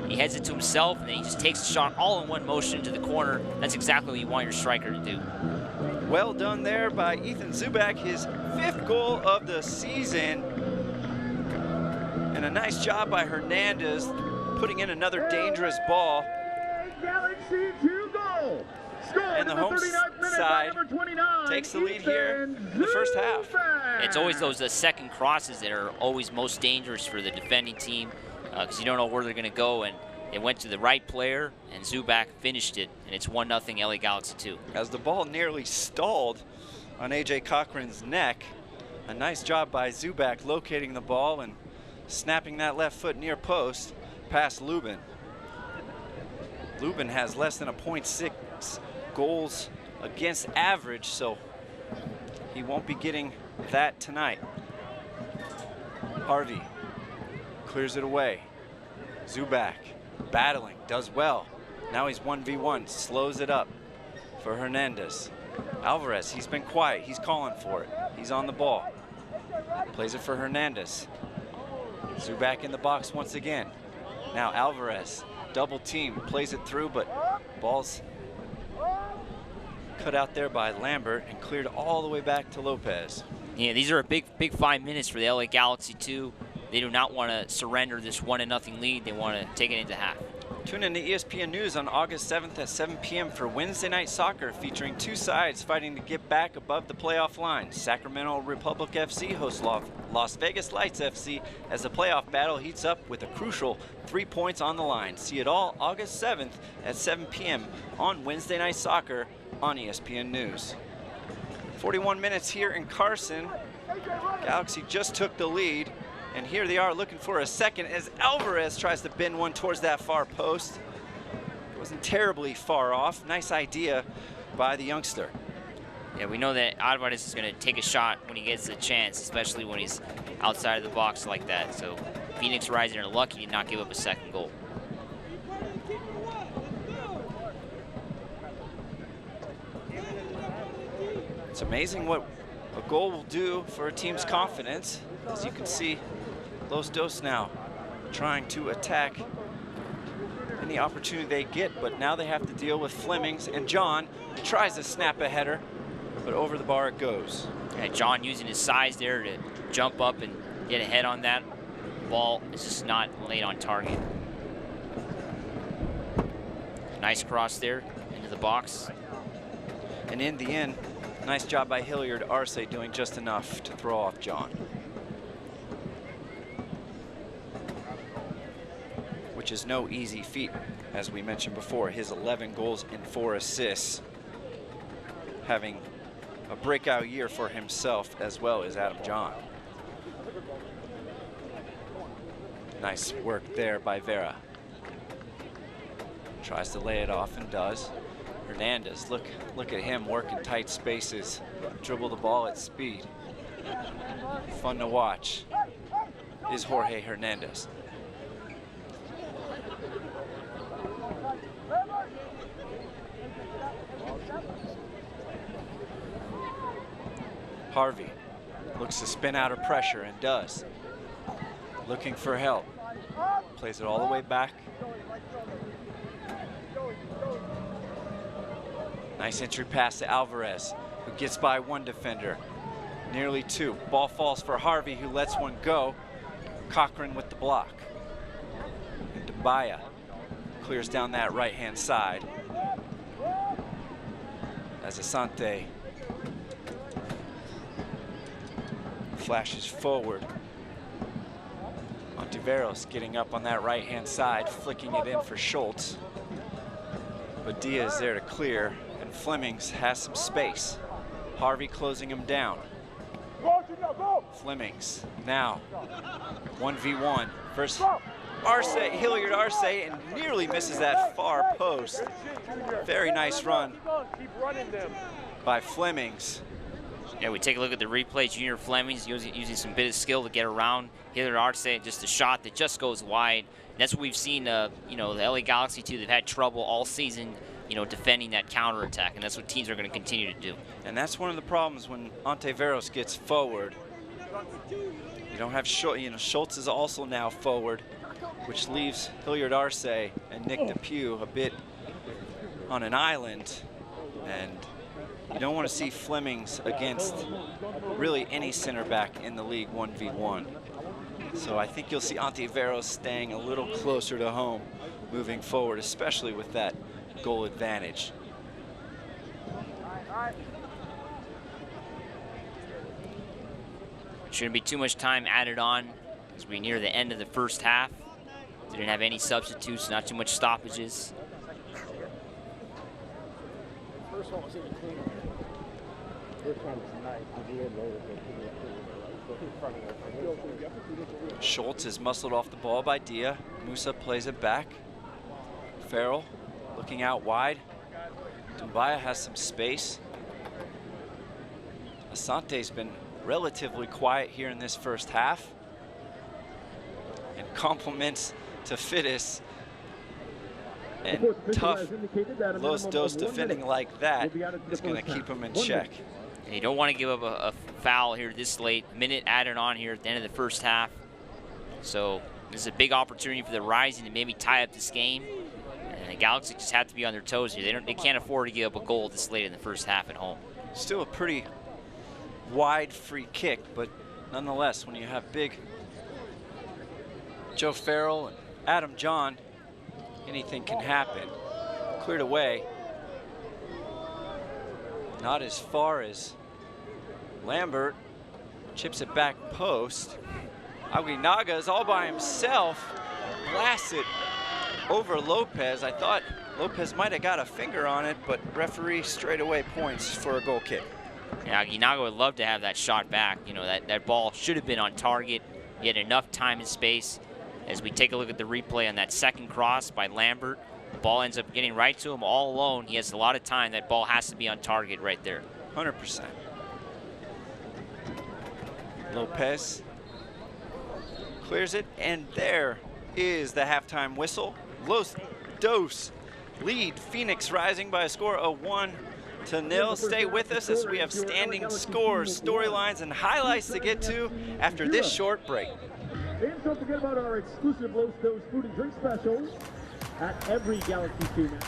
He heads it to himself, and then he just takes the shot all in one motion into the corner. That's exactly what you want your striker to do. Well done there by Ethan Zubak, his 5th goal of the season. And a nice job by Hernandez, putting in another dangerous ball. Galaxy 2 goal. And the home side takes the lead here in the first half. It's always those second crosses that are always most dangerous for the defending team, because you don't know where they're going to go, and it went to the right player, and Zubak finished it, and it's 1-0 LA Galaxy 2. As the ball nearly stalled on AJ Cochran's neck, a nice job by Zubak locating the ball and snapping that left foot near post past Lubin. Lubin has less than a .6 goals against average, so he won't be getting that tonight. Harvey clears it away. Zubak battling, does well. Now he's 1v1, slows it up for Hernandez. Alvarez, he's been quiet, he's calling for it. He's on the ball. Plays it for Hernandez. Zubak in the box once again. Now Alvarez, double team, plays it through, but ball's cut out there by Lambert and cleared all the way back to Lopez. Yeah, these are a big 5 minutes for the LA Galaxy 2. They do not want to surrender this 1-0 lead. They want to take it into half. Tune in to ESPN News on August 7th at 7 p.m. for Wednesday Night Soccer, featuring 2 sides fighting to get back above the playoff line. Sacramento Republic FC hosts Las Vegas Lights FC as the playoff battle heats up with a crucial 3 points on the line. See it all August 7th at 7 p.m. on Wednesday Night Soccer on ESPN News. 41 minutes here in Carson. Galaxy just took the lead. And here they are looking for a second as Alvarez tries to bend one towards that far post. It wasn't terribly far off. Nice idea by the youngster. Yeah, we know that Alvarez is going to take a shot when he gets the chance, especially when he's outside of the box like that. So Phoenix Rising are lucky to not give up a second goal. It's amazing what a goal will do for a team's confidence. As you can see, Los Dos now trying to attack any opportunity they get, but now they have to deal with Flemings and John, who tries to snap a header, but over the bar it goes. Yeah, John using his size there to jump up and get ahead on that ball. It's just not laid on target. Nice cross there into the box. And in the end, nice job by Hilliard Arce doing just enough to throw off John. Which is no easy feat, as we mentioned before. His 11 goals and 4 assists, having a breakout year for himself as well as Adam John. Nice work there by Vera. Tries to lay it off and does. Hernandez, look at him working tight spaces, dribble the ball at speed. Fun to watch is Jorge Hernandez. Harvey looks to spin out of pressure and does. Looking for help. Plays it all the way back. Nice entry pass to Alvarez, who gets by one defender. Nearly two. Ball falls for Harvey, who lets one go. Cochran with the block. And Dembaya clears down that right-hand side. As Asante flashes forward. Ontiveros getting up on that right-hand side, flicking it in for Schultz. But Dia is there to clear, and Flemings has some space. Harvey closing him down. Flemings now 1v1 versus Arce, Hilliard Arce, and nearly misses that far post. Very nice run by Flemings. Yeah, we take a look at the replay. Junior Flemings using some bit of skill to get around Hilliard Arce, just a shot that just goes wide. And that's what we've seen, you know, the LA Galaxy too. They've had trouble all season, you know, defending that counterattack, and that's what teams are going to continue to do. And that's one of the problems when Ontiveros gets forward. You don't have Schultz, you know, Schultz is also now forward, which leaves Hilliard Arce and Nick DePew a bit on an island. And you don't want to see Flemings against really any center back in the league 1v1. So I think you'll see Ontiveros staying a little closer to home moving forward, especially with that goal advantage. Shouldn't be too much time added on as we near the end of the first half. Didn't have any substitutes, not too much stoppages. Schultz is muscled off the ball by Dia. Musa plays it back. Farrell looking out wide. Dembaya has some space. Asante's been relatively quiet here in this first half. And compliments to Fittis. And tough Los Dos defending like that is going to keep him in check. And you don't want to give up a foul here this late. Minute added on here at the end of the first half. So this is a big opportunity for the Rising to maybe tie up this game. And the Galaxy just have to be on their toes here. They can't afford to give up a goal this late in the first half at home. Still a pretty wide free kick, but nonetheless, when you have big Joe Farrell and Adam John, anything can happen. Cleared away. Not as far as Lambert. Chips it back post. Aguinaga is all by himself. Blasts it over Lopez. I thought Lopez might have got a finger on it, but referee straight away points for a goal kick. Yeah, Aguinaga would love to have that shot back. You know, that ball should have been on target. He had enough time and space. As we take a look at the replay on that second cross by Lambert, the ball ends up getting right to him all alone. He has a lot of time. That ball has to be on target right there. 100%. Lopez clears it, and there is the halftime whistle. Los Dos lead Phoenix Rising by a score of 1-0. Stay with us as we have standing scores, storylines, and highlights to get to after this short break. And don't forget about our exclusive Los Dos food and drink specials at every Galaxy team.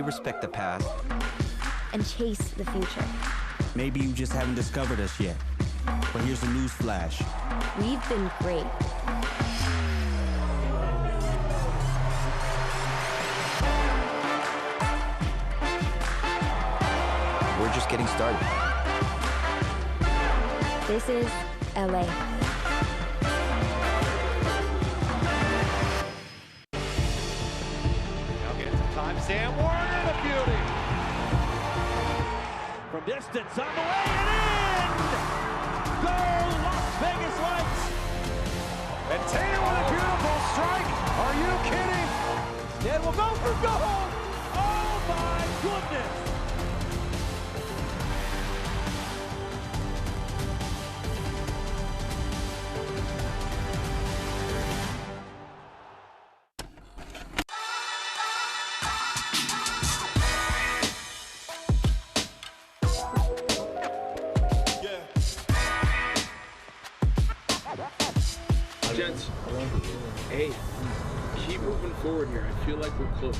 respect the past and chase the future. Maybe you just haven't discovered us yet. But here's the news flash. We've been great. We're just getting started. This is LA. Now get some time. Sam Warner, the beauty. From distance, on the way and in! Goal, Las Vegas Lights! And Taylor with a beautiful strike. Are you kidding? Instead, will go for goal. Oh my goodness! Gents, hey, keep moving forward here. I feel like we're close,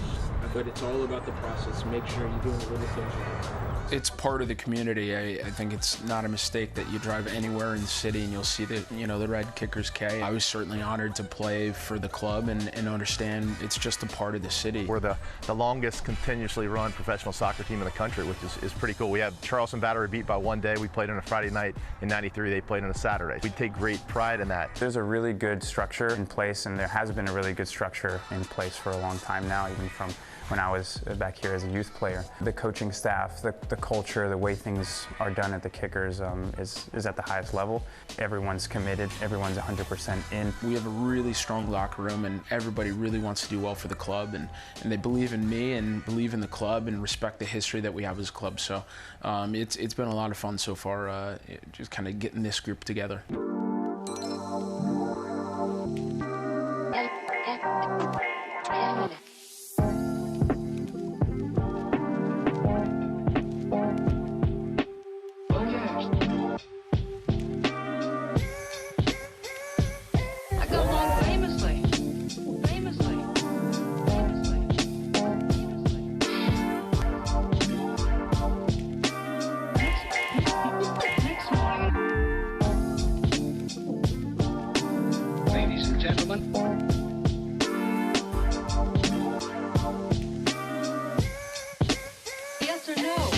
but it's all about the process. Make sure you're doing the little things right. It's part of the community. I think it's not a mistake that you drive anywhere in the city and you'll see the red Kickers K. I was certainly honored to play for the club and understand it's just a part of the city. We're the longest continuously run professional soccer team in the country, which is pretty cool. We have Charleston Battery beat by one day. We played on a Friday night in '93. They played on a Saturday. We take great pride in that. There's a really good structure in place, and there has been a really good structure in place for a long time now, even from when I was back here as a youth player. The coaching staff, the culture, the way things are done at the Kickers is at the highest level. Everyone's committed, everyone's 100% in. We have a really strong locker room and everybody really wants to do well for the club, and they believe in me and believe in the club and respect the history that we have as a club. So it's been a lot of fun so far, just kind of getting this group together. Ladies and gentlemen. Yes or no?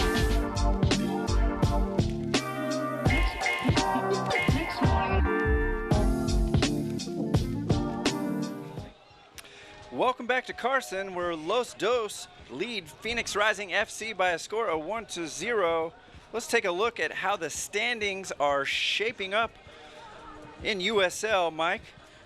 Next morning. Welcome back to Carson, where Los Dos lead Phoenix Rising FC by a score of 1-0. Let's take a look at how the standings are shaping up in USL, Mike.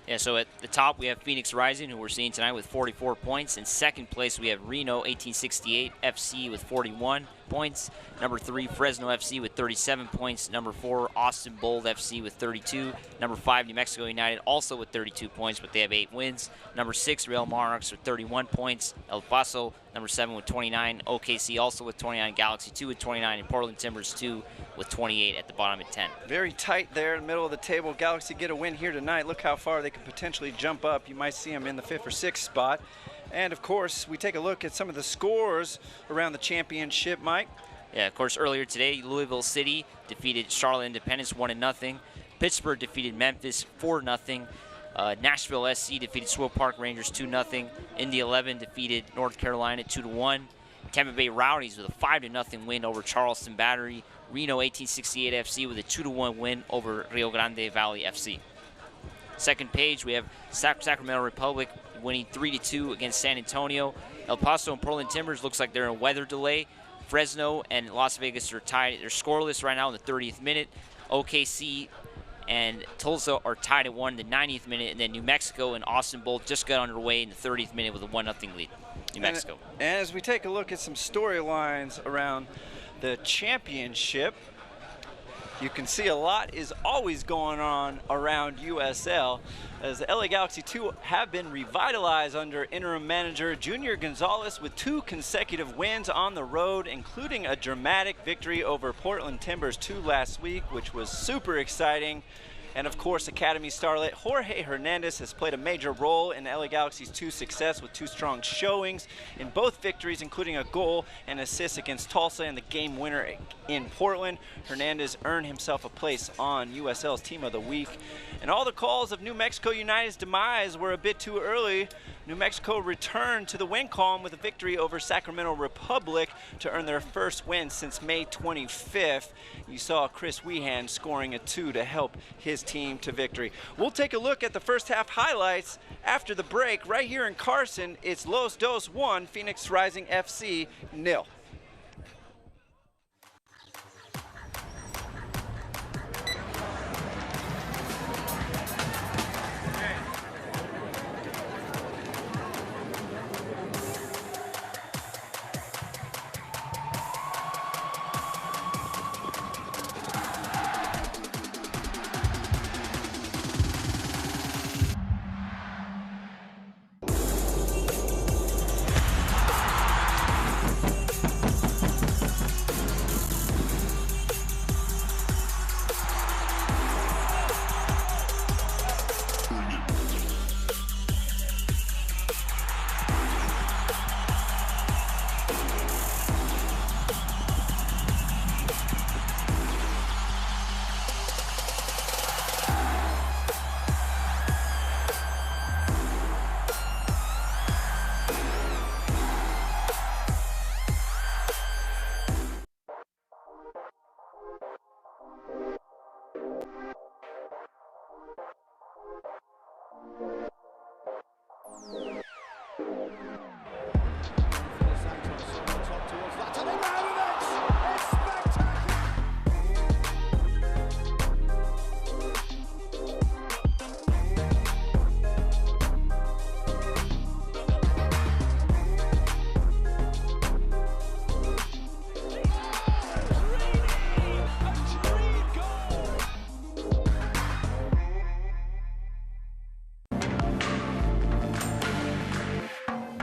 Yeah, so at the top we have Phoenix Rising, who we're seeing tonight with 44 points. In second place we have Reno 1868 FC with 41 points. Number 3, Fresno FC with 37 points. Number 4, Austin Bold FC with 32. Number 5, New Mexico United also with 32 points, but they have 8 wins. Number 6, Real Monarchs with 31 points. El Paso, number 7 with 29. OKC also with 29. Galaxy 2 with 29. And Portland Timbers 2 with 28 at the bottom at 10. Very tight there in the middle of the table. Galaxy get a win here tonight. Look how far they can potentially jump up. You might see them in the 5th or 6th spot. And, of course, we take a look at some of the scores around the championship, Mike. Yeah, of course, earlier today, Louisville City defeated Charlotte Independence 1-0. Pittsburgh defeated Memphis 4-0. Nashville SC defeated Swope Park Rangers 2-0. Indy 11 defeated North Carolina 2-1. Tampa Bay Rowdies with a 5-0 win over Charleston Battery. Reno 1868 FC with a 2-1 win over Rio Grande Valley FC. Second page, we have Sacramento Republic winning 3-2 against San Antonio. El Paso and Portland Timbers looks like they're in a weather delay. Fresno and Las Vegas are tied. They're scoreless right now in the 30th minute. OKC and Tulsa are tied at 1 in the 90th minute. And then New Mexico and Austin both just got underway in the 30th minute with a 1-0 lead. New Mexico. And as we take a look at some storylines around the championship, you can see a lot is always going on around USL, as the LA Galaxy 2 have been revitalized under interim manager Junior Gonzalez with 2 consecutive wins on the road, including a dramatic victory over Portland Timbers 2 last week, which was super exciting. And of course, Academy starlet Jorge Hernandez has played a major role in LA Galaxy's 2 success with 2 strong showings in both victories, including a goal and assist against Tulsa and the game winner in Portland. Hernandez earned himself a place on USL's Team of the Week. And all the calls of New Mexico United's demise were a bit too early. New Mexico returned to the win column with a victory over Sacramento Republic to earn their first win since May 25th. You saw Chris Wehan scoring a 2 to help his team to victory. We'll take a look at the first half highlights after the break. Right here in Carson, it's Los Dos 1, Phoenix Rising FC 0.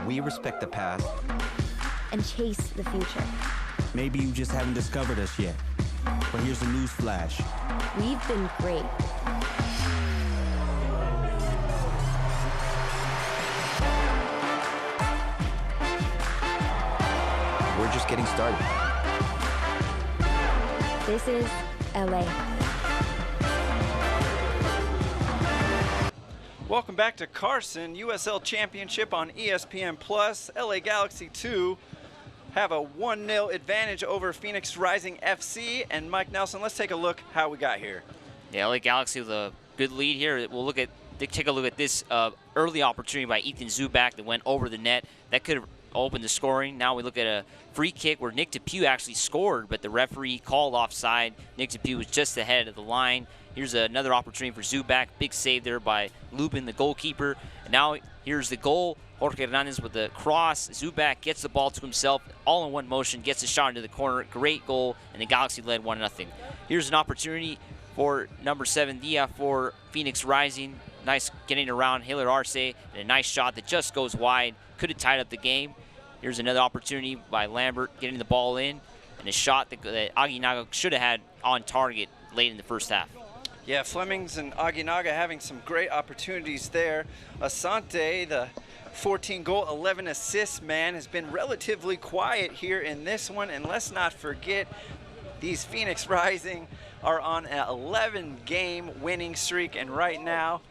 We respect the past and chase the future. Maybe you just haven't discovered us yet. But here's a news flash. We've been great. We're just getting started. This is LA. Welcome back to Carson, USL Championship on ESPN+. LA Galaxy 2 have a 1-0 advantage over Phoenix Rising FC. And Mike Nelson, let's take a look how we got here. Yeah, LA Galaxy with a good lead here. We'll take a look at this early opportunity by Ethan Zubak that went over the net. That could have opened the scoring. Now we look at a free kick where Nick DePew actually scored, but the referee called offside. Nick DePew was just ahead of the line. Here's another opportunity for Zubak. Big save there by Lubin, the goalkeeper. And now here's the goal. Jorge Hernandez with the cross. Zubak gets the ball to himself, all in one motion, gets a shot into the corner. Great goal, and the Galaxy led 1-0. Here's an opportunity for number 7, Dia, for Phoenix Rising. Nice getting around Hilar Arce, and a nice shot that just goes wide. Could have tied up the game. Here's another opportunity by Lambert getting the ball in, and a shot that Aguinaga should have had on target late in the first half. Yeah, Flemings and Aguinaga having some great opportunities there. Asante, the 14-goal, 11-assist man, has been relatively quiet here in this one. And let's not forget, these Phoenix Rising are on an 11-game winning streak. And right now,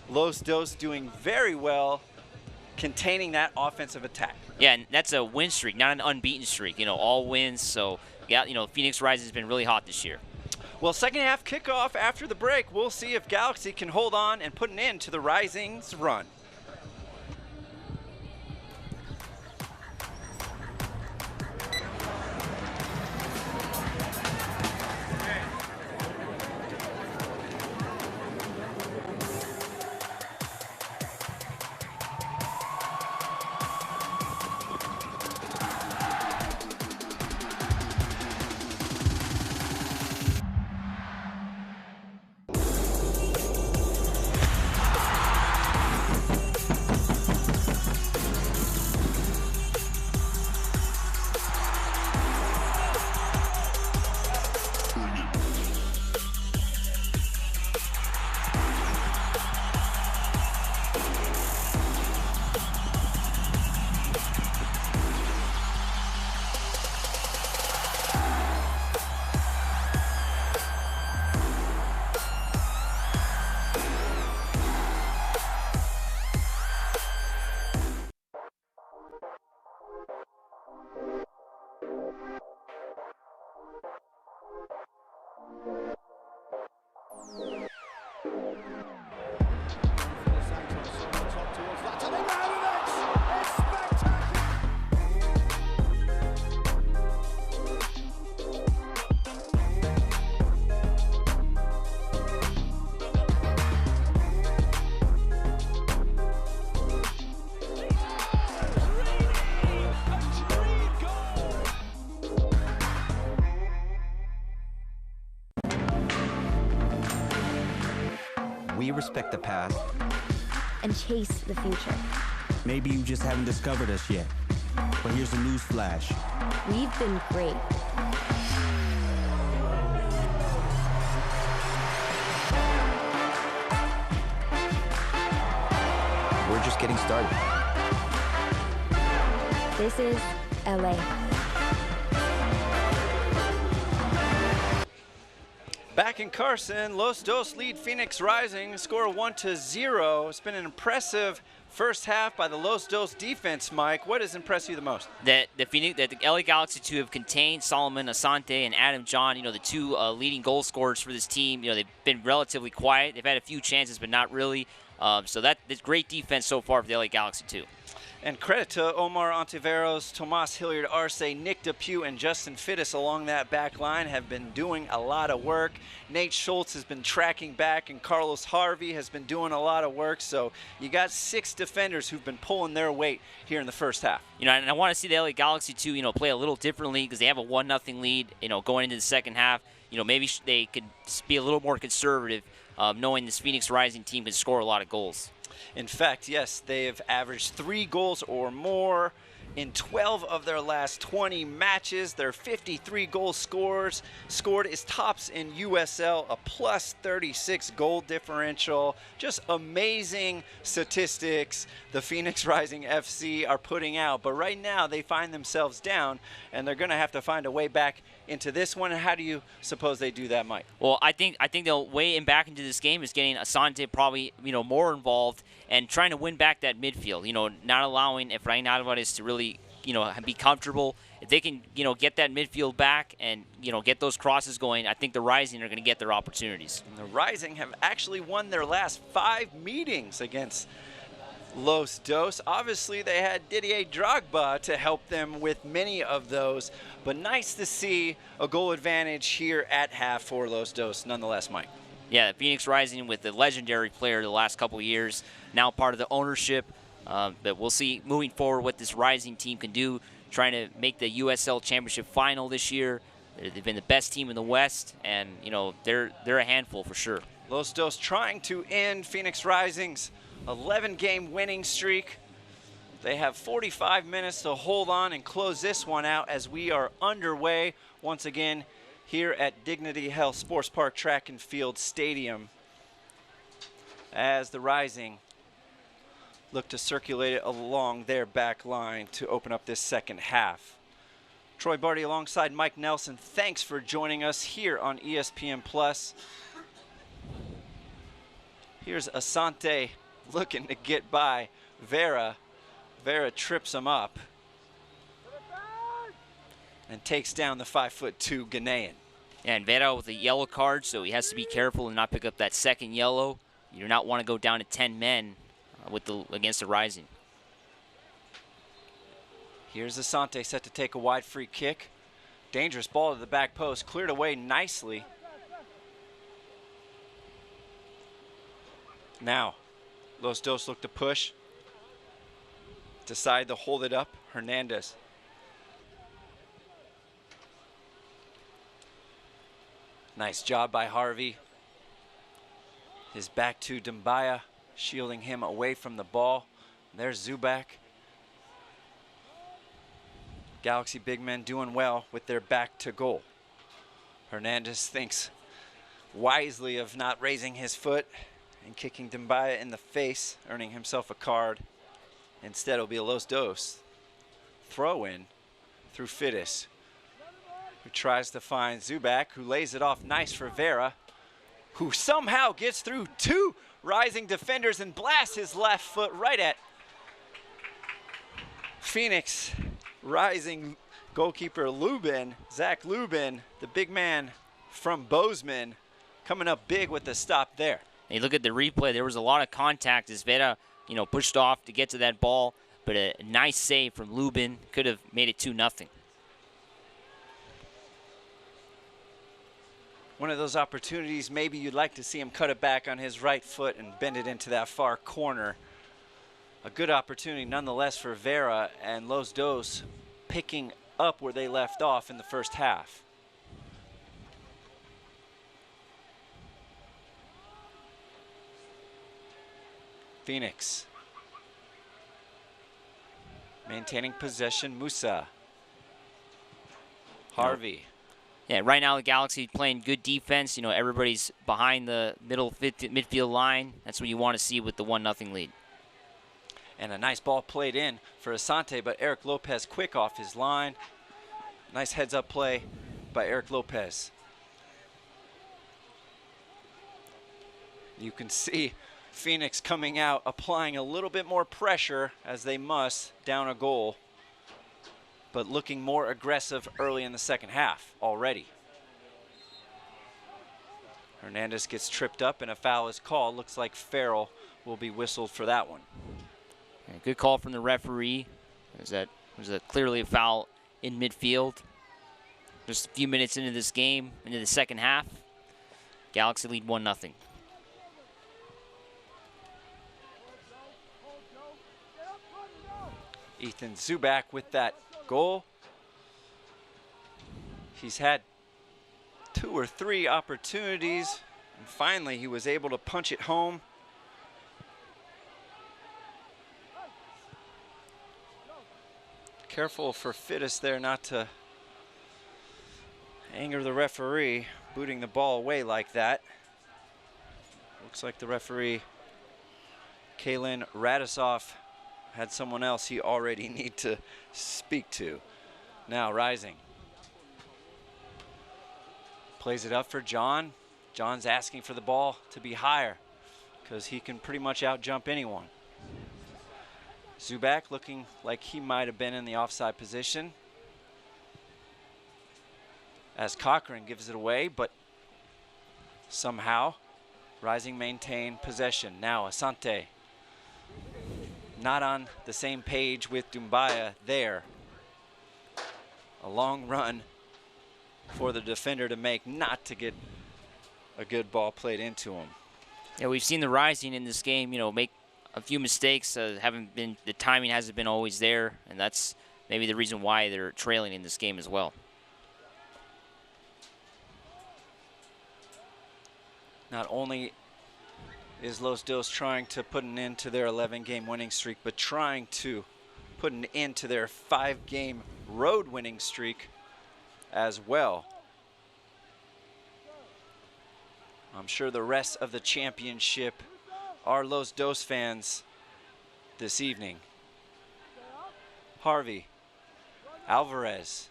Los Dos doing very well containing that offensive attack. Yeah, and that's a win streak, not an unbeaten streak. You know, all wins. So, yeah, you know, Phoenix Rising has been really hot this year. Well, second half kickoff after the break. We'll see if Galaxy can hold on and put an end to the Rising's run. We respect the past and chase the future. Maybe you just haven't discovered us yet. But here's a news flash. We've been great. We're just getting started. This is LA. Back in Carson, Los Dos lead Phoenix Rising, score 1-0. It's been an impressive first half by the Los Dos defense, Mike. What has impressed you the most? That the LA Galaxy 2 have contained Solomon Asante and Adam John, the two leading goal scorers for this team. They've been relatively quiet. They've had a few chances, but not really. So that's great defense so far for the LA Galaxy 2. And credit to Omar Ontiveros, Tomas Hilliard Arce, Nick Depew, and Justin Fittis along that back line have been doing a lot of work. Nate Schultz has been tracking back, and Carlos Harvey has been doing a lot of work. So you got 6 defenders who've been pulling their weight here in the first half. And I want to see the LA Galaxy 2, play a little differently because they have a 1-0 lead, going into the second half. Maybe they could be a little more conservative, knowing this Phoenix Rising team can score a lot of goals. In fact, yes, they have averaged 3 goals or more in 12 of their last 20 matches. Their 53 goal scored is tops in USL, a plus 36 goal differential. Just amazing statistics the Phoenix Rising FC are putting out. But right now they find themselves down, and they're going to have to find a way back into this one. How do you suppose they do that, Mike? Well, I think the way in back into this game is getting Asante probably more involved and trying to win back that midfield. Not allowing Efrain Alvarez to really be comfortable. If they can get that midfield back and get those crosses going, I think the Rising are going to get their opportunities. And the Rising have actually won their last 5 meetings against Los Dos. Obviously, they had Didier Drogba to help them with many of those, but nice to see a goal advantage here at half for Los Dos nonetheless, Mike. Yeah, the Phoenix Rising with the legendary player the last couple of years, now part of the ownership. But we'll see moving forward what this Rising team can do, trying to make the USL Championship final this year. They've been the best team in the West, and they're a handful for sure. Los Dos trying to end Phoenix Rising's 11-game winning streak. They have 45 minutes to hold on and close this one out as we are underway once again here at Dignity Health Sports Park Track and Field Stadium as the Rising look to circulate it along their back line to open up this second half. Troy Barty alongside Mike Nelson, thanks for joining us here on ESPN+. Here's Asante looking to get by Vera. Vera trips him up and takes down the 5'2" Ghanaian. And Vera with a yellow card, so he has to be careful and not pick up that second yellow. You do not want to go down to 10 men against the Rising. Here's Asante set to take a wide free kick. Dangerous ball to the back post, cleared away nicely. Now, Los Dos look to push. Decide to hold it up. Hernandez. Nice job by Harvey. His back to Dumbaya, shielding him away from the ball. There's Zubak. Galaxy big men doing well with their back to goal. Hernandez thinks wisely of not raising his foot and kicking Dumbaya in the face, earning himself a card. Instead, it'll be a Los Dos throw in through Fittis, who tries to find Zubak, who lays it off nice for Vera, who somehow gets through 2 Rising defenders and blasts his left foot right at Phoenix Rising goalkeeper Lubin, Zach Lubin, the big man from Bozeman, coming up big with the stop there. And you look at the replay, there was a lot of contact as Vera, pushed off to get to that ball, but a nice save from Lubin could have made it 2-0. One of those opportunities, maybe you'd like to see him cut it back on his right foot and bend it into that far corner. A good opportunity nonetheless for Vera, and Los Dos picking up where they left off in the first half. Phoenix maintaining possession. Musa. Harvey. Yeah, right now the Galaxy playing good defense. You know, everybody's behind the midfield line. That's what you want to see with the 1-0 lead. And a nice ball played in for Asante, but Eric Lopez quick off his line. Nice heads-up play by Eric Lopez. You can see Phoenix coming out, applying a little bit more pressure as they must down a goal, but looking more aggressive early in the second half already. Hernandez gets tripped up and a foul is called. Looks like Farrell will be whistled for that one. Yeah, good call from the referee. Was that clearly a foul in midfield. Just a few minutes into this game, into the second half, Galaxy lead 1-0. Ethan Zubak with that goal. He's had 2 or 3 opportunities, and finally he was able to punch it home. Careful for Fittis there not to anger the referee, booting the ball away like that. Looks like the referee, Kalen Radisov, had someone else he already need to speak to. Now Rising. Plays it up for John. John's asking for the ball to be higher because he can pretty much out-jump anyone. Zubak looking like he might have been in the offside position as Cochran gives it away, but somehow Rising maintain possession. Now Asante. Not on the same page with Doumbia there. A long run for the defender to make, not to get a good ball played into him. Yeah, we've seen the Rising in this game, you know, make a few mistakes. The timing hasn't been always there, and that's maybe the reason why they're trailing in this game as well. Not only is Los Dos trying to put an end to their 11-game winning streak, but trying to put an end to their 5-game road winning streak as well. I'm sure the rest of the championship are Los Dos fans this evening. Harvey, Alvarez,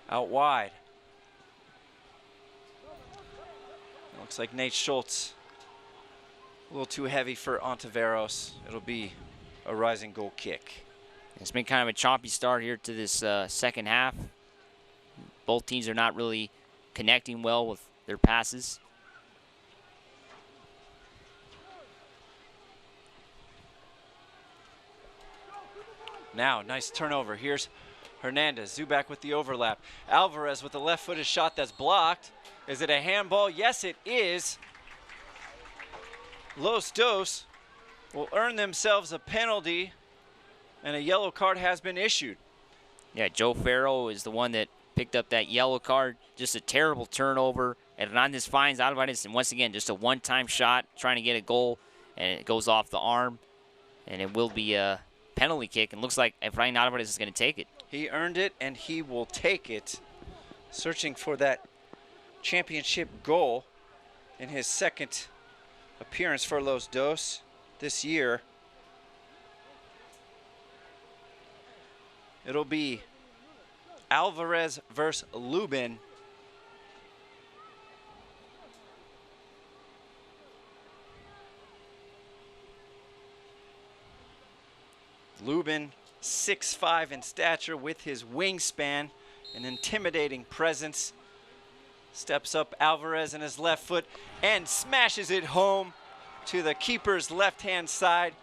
out wide. It looks like Nate Schultz a little too heavy for Ontiveros. It'll be a Rising goal kick. It's been kind of a choppy start here to this second half. Both teams are not really connecting well with their passes. Now, nice turnover. Here's Hernandez. Zubak with the overlap. Alvarez with a left-footed shot that's blocked. Is it a handball? Yes, it is. Los Dos will earn themselves a penalty, and a yellow card has been issued. Yeah, Joe Farrell is the one that picked up that yellow card. Just a terrible turnover. And Hernandez finds Alvarez, and once again, just a one-time shot trying to get a goal, and it goes off the arm, and it will be a penalty kick. And looks like Efrain Alvarez is going to take it. He earned it, and he will take it. Searching for that championship goal in his second appearance for Los Dos this year. It'll be Alvarez versus Lubin. Lubin, 6'5" in stature with his wingspan, an intimidating presence. Steps up Alvarez in his left foot and smashes it home to the keeper's left-hand side.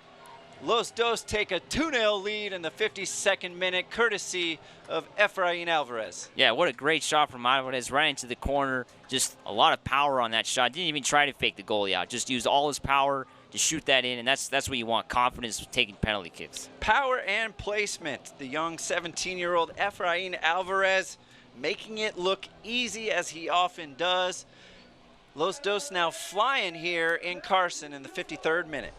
Los Dos take a 2-0 lead in the 52nd minute, courtesy of Efrain Alvarez. Yeah, what a great shot from Alvarez right into the corner. Just a lot of power on that shot. Didn't even try to fake the goalie out. Just used all his power to shoot that in, and that's what you want, confidence with taking penalty kicks. Power and placement. The young 17-year-old Efrain Alvarez making it look easy as he often does. Los Dos now flying here in Carson in the 53rd minute.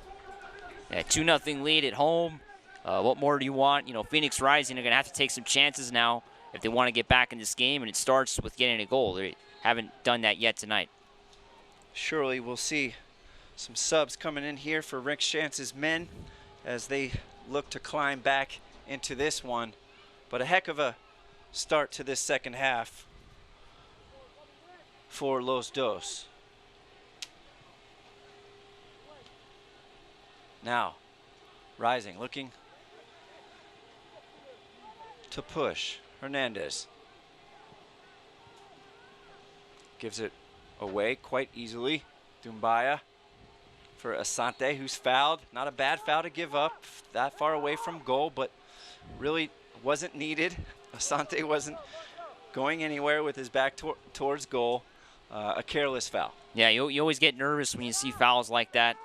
Yeah, 2-0 lead at home. What more do you want? You know, Phoenix Rising are going to have to take some chances now if they want to get back in this game, and it starts with getting a goal. They haven't done that yet tonight. Surely we'll see some subs coming in here for Rick Chance's men as they look to climb back into this one. But a heck of a start to this second half for Los Dos. Now, Rising looking to push. Hernandez gives it away quite easily. Dumbaya for Asante, who's fouled. Not a bad foul to give up that far away from goal, but really wasn't needed. Asante wasn't going anywhere with his back towards goal. A careless foul. Yeah, you always get nervous when you see fouls like that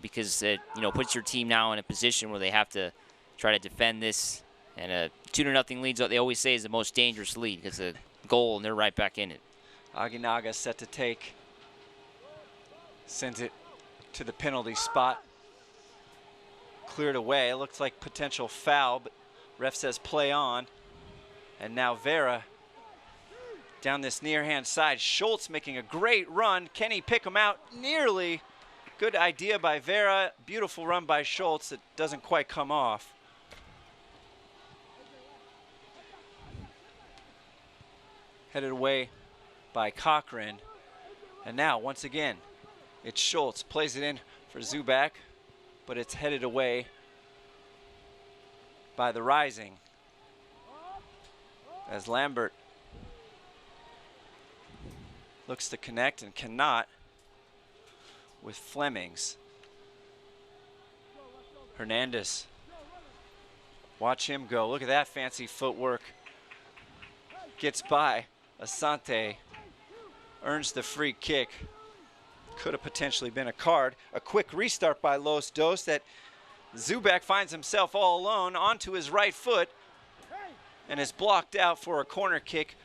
because it puts your team now in a position where they have to try to defend this. And a 2-0 lead, they always say, is the most dangerous lead because a goal and they're right back in it. Aguinaga set to take. Sends it to the penalty spot. Cleared away. It looks like potential foul, but ref says play on. And now Vera down this near-hand side. Schultz making a great run. Can he pick him out? Nearly. Good idea by Vera. Beautiful run by Schultz. It doesn't quite come off. Headed away by Cochran. And now, once again, it's Schultz. Plays it in for Zubak, but it's headed away by the Rising. As Lambert looks to connect and cannot with Flemings. Hernandez. Watch him go. Look at that fancy footwork. Gets by. Asante earns the free kick. Could have potentially been a card. A quick restart by Los Dos that Zubak finds himself all alone onto his right foot and is blocked out for a corner kick.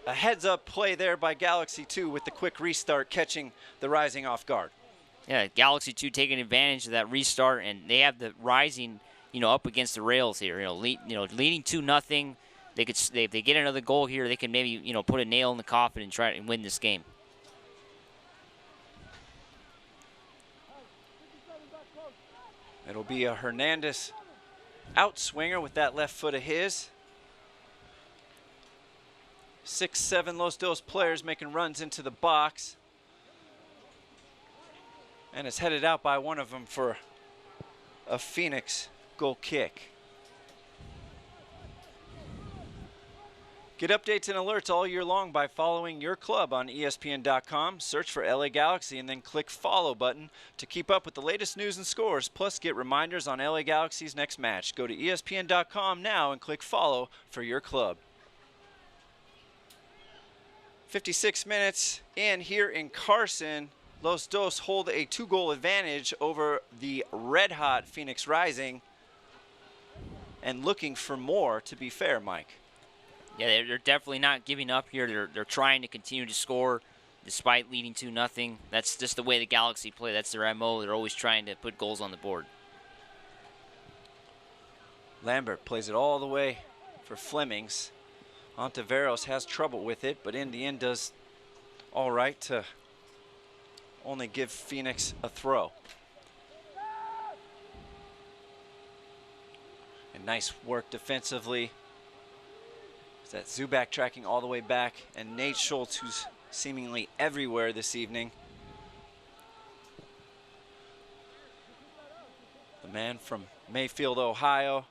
A heads-up play there by Galaxy 2 with the quick restart catching the Rising off guard. Yeah, Galaxy 2 taking advantage of that restart, and they have the Rising, up against the rails here. Leading 2-0. If they get another goal here, they can maybe put a nail in the coffin and try and win this game. It'll be a Hernandez outswinger with that left foot of his. 6-7 Los Dos players making runs into the box. And it's headed out by one of them for a Phoenix goal kick. Get updates and alerts all year long by following your club on ESPN.com. Search for LA Galaxy and then click follow button to keep up with the latest news and scores. Plus, get reminders on LA Galaxy's next match. Go to ESPN.com now and click follow for your club. 56 minutes in here in Carson. Los Dos hold a 2-goal advantage over the red-hot Phoenix Rising and looking for more, to be fair, Mike. Yeah, they're definitely not giving up here. They're trying to continue to score despite leading 2-0. That's just the way the Galaxy play. That's their MO. They're always trying to put goals on the board. Lambert plays it all the way for Flemings. Ontiveros has trouble with it, but in the end does all right to only give Phoenix a throw. And nice work defensively. That Zubak tracking all the way back, and Nate Schultz, who's seemingly everywhere this evening. The man from Mayfield, Ohio.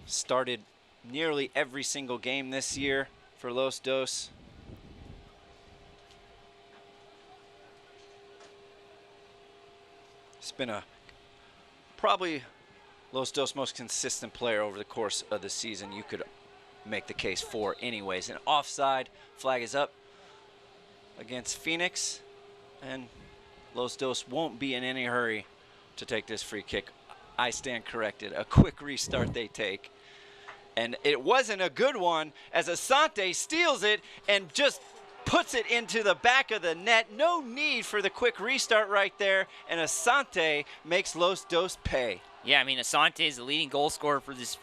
Started nearly every single game this year for Los Dos. It's been probably Los Dos' most consistent player over the course of the season. You could make the case for anyways. An offside flag is up against Phoenix, and Los Dos won't be in any hurry to take this free kick. I stand corrected. A quick restart they take. And it wasn't a good one as Asante steals it and just puts it into the back of the net. No need for the quick restart right there, and Asante makes Los Dos pay. Yeah, I mean, Asante is the leading goal scorer for this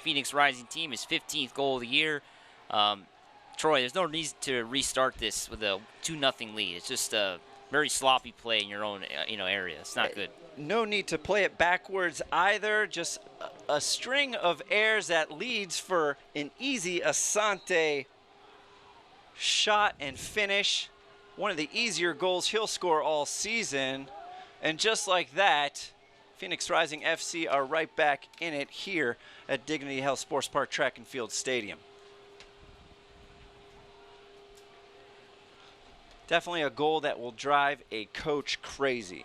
Phoenix Rising team. His 15th goal of the year. Troy, there's no reason to restart this with a 2-0 lead. It's just a very sloppy play in your own area. It's not good. No need to play it backwards either. Just a string of errors that leads for an easy Asante shot and finish. One of the easier goals he'll score all season. And just like that, Phoenix Rising FC are right back in it here at Dignity Health Sports Park Track and Field Stadium. Definitely a goal that will drive a coach crazy.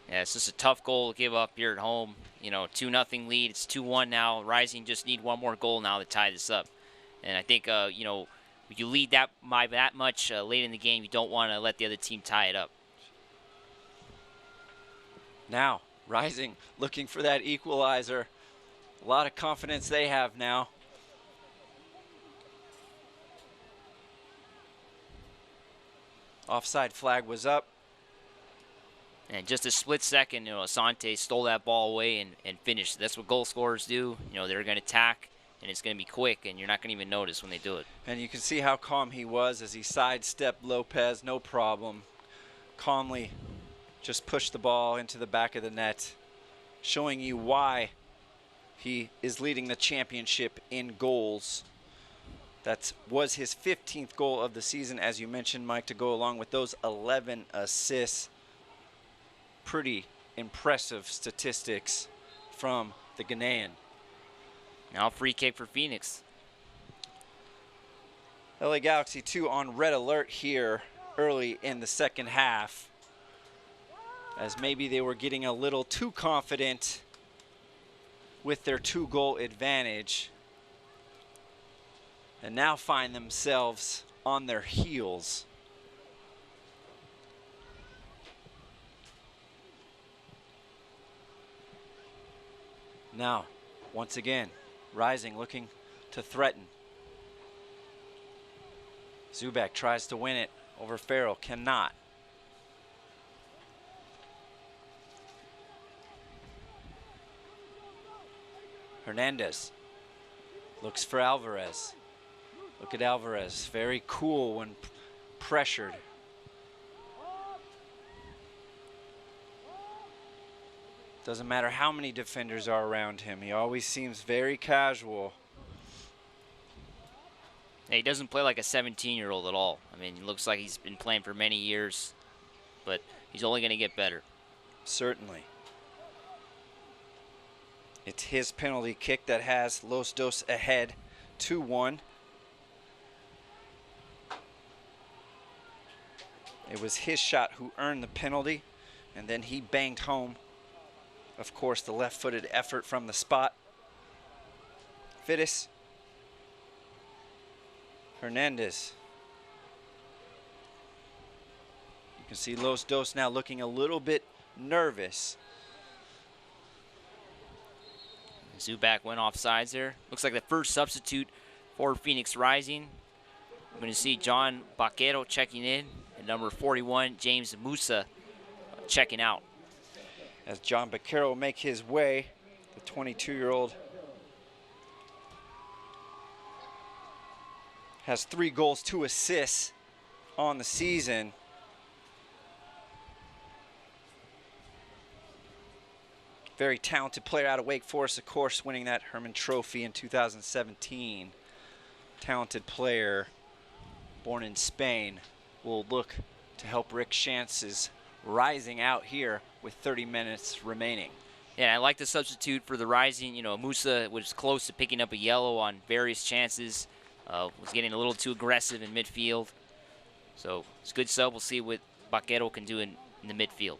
Yeah, it's just a tough goal to give up here at home. 2-0 lead. It's 2-1 now. Rising just need one more goal now to tie this up. And I think, if you lead that much late in the game, you don't want to let the other team tie it up. Now, Rising looking for that equalizer. A lot of confidence they have now. Offside flag was up. And just a split second, Asante stole that ball away and finished. That's what goal scorers do. They're going to attack, and it's going to be quick, and you're not going to even notice when they do it. And you can see how calm he was as he sidestepped Lopez, no problem. Calmly just pushed the ball into the back of the net, showing you why he is leading the championship in goals. That was his 15th goal of the season, as you mentioned, Mike, to go along with those 11 assists. Pretty impressive statistics from the Ghanaian. Now free kick for Phoenix. LA Galaxy 2 on red alert here early in the second half, as maybe they were getting a little too confident with their 2-goal advantage, and now find themselves on their heels. Now, once again, Rising looking to threaten. Zubak tries to win it over Farrell, cannot. Hernandez looks for Alvarez. Look at Alvarez, very cool when pressured. Doesn't matter how many defenders are around him. He always seems very casual. Yeah, he doesn't play like a 17-year-old at all. I mean, he looks like he's been playing for many years, but he's only going to get better. Certainly. It's his penalty kick that has Los Dos ahead 2-1. It was his shot who earned the penalty, and then he banged home. Of course, the left-footed effort from the spot. Fiddes. Hernandez. You can see Los Dos now looking a little bit nervous. Zubak went off sides there. Looks like the first substitute for Phoenix Rising. I'm going to see John Baquero checking in, and number 41, James Musa, checking out. As John Baquero will make his way, the 22-year-old has 3 goals, 2 assists on the season. Very talented player out of Wake Forest, of course, winning that Herman Trophy in 2017. Talented player, born in Spain, will look to help Rick Chance's Rising out here with 30 minutes remaining. Yeah, I like the substitute for the Rising. Musa was close to picking up a yellow on various chances. Was getting a little too aggressive in midfield. So it's a good sub. We'll see what Baquero can do in the midfield.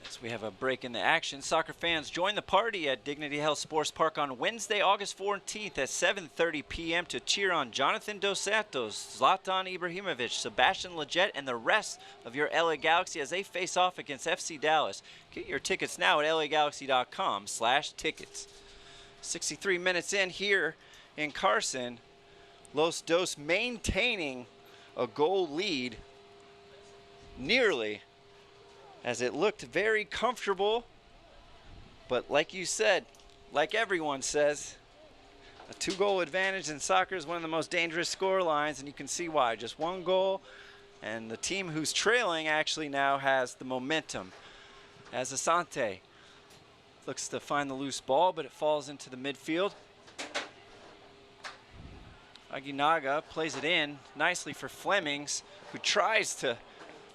As we have a break in the action, soccer fans, join the party at Dignity Health Sports Park on Wednesday, August 14th at 7:30 p.m. to cheer on Jonathan Dos Santos, Zlatan Ibrahimovic, Sebastian Lletget, and the rest of your LA Galaxy as they face off against FC Dallas. Get your tickets now at lagalaxy.com/tickets. 63 minutes in here in Carson. Los Dos maintaining a goal lead nearly, as it looked very comfortable. But like you said, like everyone says, a 2-goal advantage in soccer is one of the most dangerous score lines, and you can see why. Just 1 goal, and the team who's trailing actually now has the momentum. As Asante looks to find the loose ball, but it falls into the midfield. Aguinaga plays it in nicely for Flemings, who tries to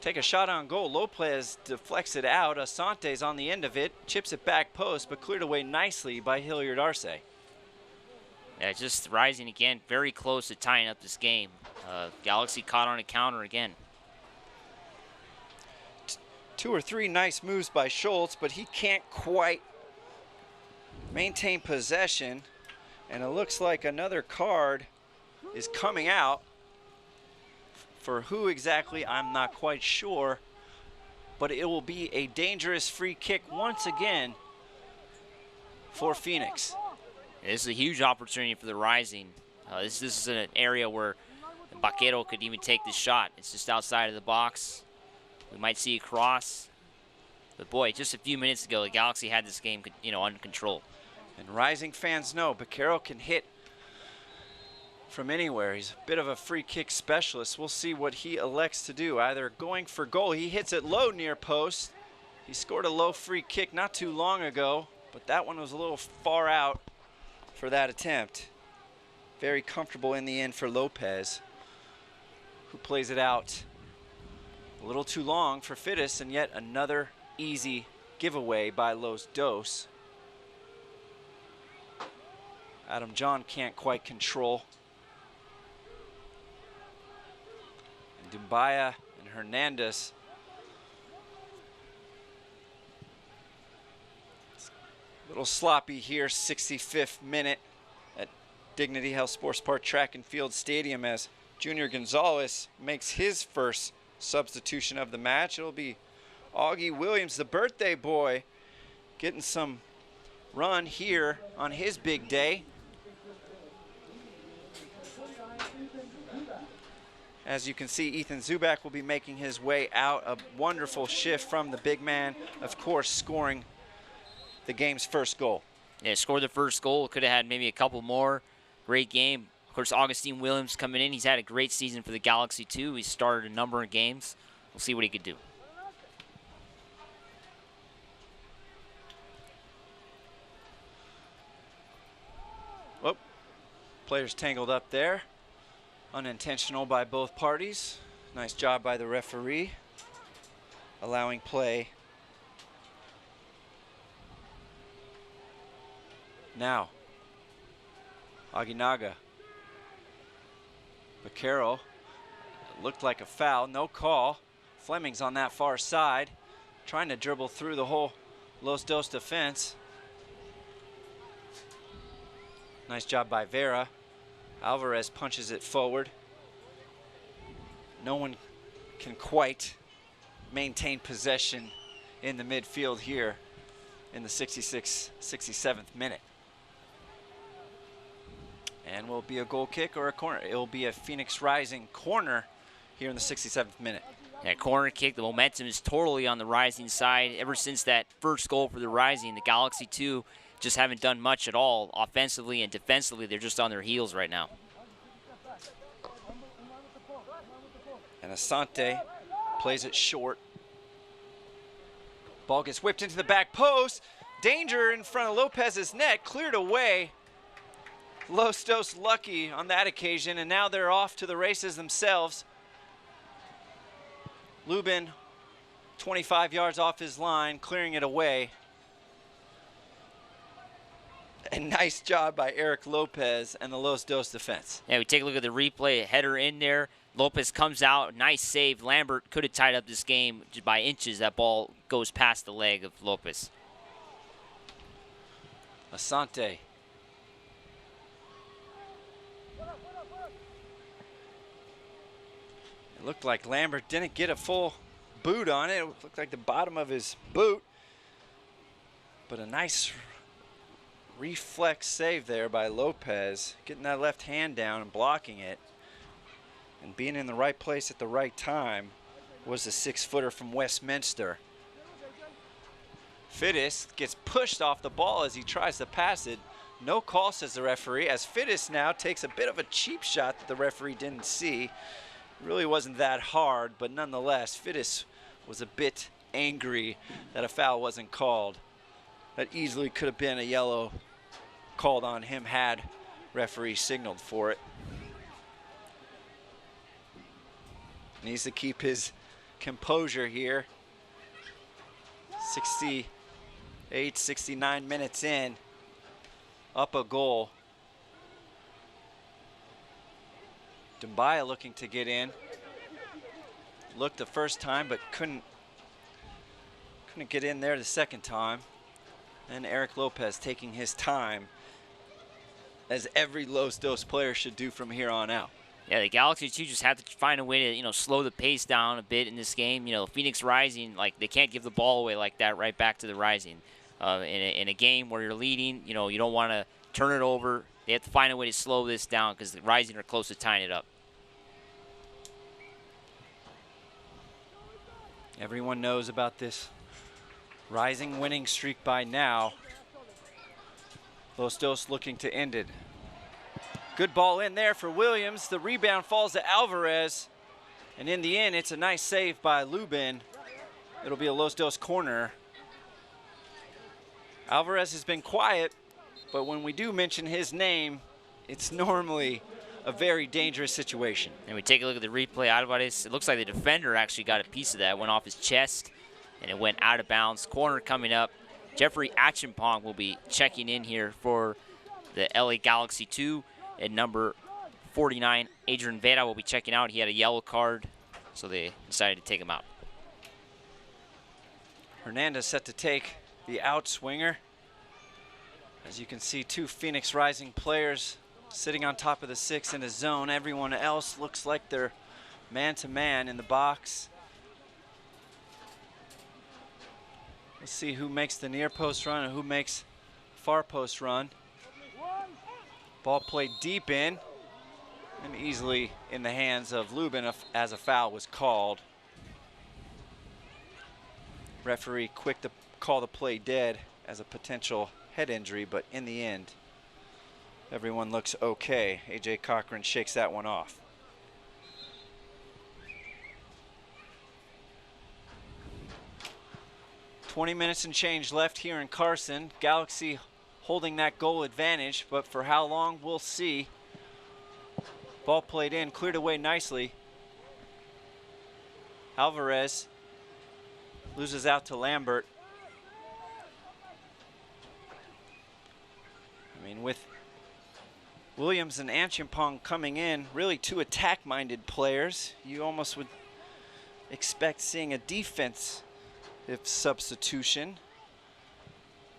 take a shot on goal. Lopez deflects it out. Asante's on the end of it, chips it back post, but cleared away nicely by Hilliard Arce. Yeah, just Rising again, very close to tying up this game. Galaxy caught on a counter again. 2 or 3 nice moves by Schultz, but he can't quite maintain possession. And it looks like another card is coming out. For who exactly, I'm not quite sure. But it will be a dangerous free kick once again for Phoenix. This is a huge opportunity for the Rising. This is an area where Baquero could even take the shot. It's just outside of the box. We might see a cross. But boy, just a few minutes ago, the Galaxy had this game, under control. And Rising fans know Baquero can hit from anywhere. He's a bit of a free kick specialist. We'll see what he elects to do. Either going for goal. He hits it low near post. He scored a low free kick not too long ago, but that one was a little far out for that attempt. Very comfortable in the end for Lopez, who plays it out a little too long for Fittis, and yet another easy giveaway by Los Dos. Adam John can't quite control. And Dumbaya and Hernandez. A little sloppy here, 65th minute at Dignity Health Sports Park Track and Field Stadium, as Junior Gonzalez makes his first substitution of the match. It'll be Augie Williams, the birthday boy, getting some run here on his big day. As you can see, Ethan Zubak will be making his way out. A wonderful shift from the big man, of course, scoring the game's first goal. Yeah, scored the first goal. Could have had maybe a couple more. Great game. Of course, Augustine Williams coming in. He's had a great season for the Galaxy, too. He's started a number of games. We'll see what he could do. Whoop. Players tangled up there. Unintentional by both parties. Nice job by the referee, allowing play. Now, Aguinaga. Baquero. Looked like a foul, no call. Fleming's on that far side, trying to dribble through the whole Los Dos defense. Nice job by Vera. Alvarez punches it forward. No one can quite maintain possession in the midfield here in the 67th minute. And will it be a goal kick or a corner? It will be a Phoenix Rising corner here in the 67th minute. That corner kick, the momentum is totally on the Rising side. Ever since that first goal for the Rising, the Galaxy 2 just haven't done much at all offensively and defensively. They're just on their heels right now. And Asante plays it short. Ball gets whipped into the back post. Danger in front of Lopez's net, cleared away. Los Dos lucky on that occasion, and now they're off to the races themselves. Lubin, 25 yards off his line, clearing it away. A nice job by Eric Lopez and the Los Dos defense. Yeah, we take a look at the replay, a header in there. Lopez comes out, nice save. Lambert could have tied up this game just by inches. That ball goes past the leg of Lopez. Asante. It looked like Lambert didn't get a full boot on it. It looked like the bottom of his boot. But a nice reflex save there by Lopez, getting that left hand down and blocking it. And being in the right place at the right time was the 6-footer from Westminster. Fittis gets pushed off the ball as he tries to pass it. No call, says the referee, as Fittis now takes a bit of a cheap shot that the referee didn't see. It really wasn't that hard, but nonetheless, Fittis was a bit angry that a foul wasn't called. That easily could have been a yellow called on him had referee signaled for it. Needs to keep his composure here. 68, 69 minutes in, up a goal. Dumbaya looking to get in. Looked the first time, but couldn't get in there the second time. And Eric Lopez taking his time, as every Los Dos player should do from here on out. Yeah, the Galaxy too just have to find a way to, slow the pace down a bit in this game. Phoenix Rising, they can't give the ball away like that right back to the Rising. In a game where you're leading, you don't want to turn it over. They have to find a way to slow this down because the Rising are close to tying it up. Everyone knows about this Rising winning streak by now. Los Dos looking to end it. Good ball in there for Williams. The rebound falls to Alvarez. And in the end, it's a nice save by Lubin. It'll be a Los Dos corner. Alvarez has been quiet, but when we do mention his name, it's normally a very dangerous situation. And we take a look at the replay. Alvarez, it looks like the defender actually got a piece of that. It went off his chest, and it went out of bounds. Corner coming up. Jeffrey Achenpong will be checking in here for the LA Galaxy 2. And number 49, Adrian Vera, will be checking out. He had a yellow card, so they decided to take him out. Hernandez set to take the outswinger. As you can see, two Phoenix Rising players sitting on top of the 6 in a zone. Everyone else looks like they're man-to-man in the box. Let's see who makes the near post run and who makes far post run. Ball played deep in and easily in the hands of Lubin as a foul was called. Referee quick to call the play dead as a potential head injury, but in the end, everyone looks okay. AJ Cochran shakes that one off. "20 minutes and change left here in Carson. Galaxy holding that goal advantage, but for how long, we'll see. Ball played in, cleared away nicely. Alvarez loses out to Lambert. I mean, with Williams and Achenpong coming in, really two attack-minded players, you almost would expect seeing a defensive substitution.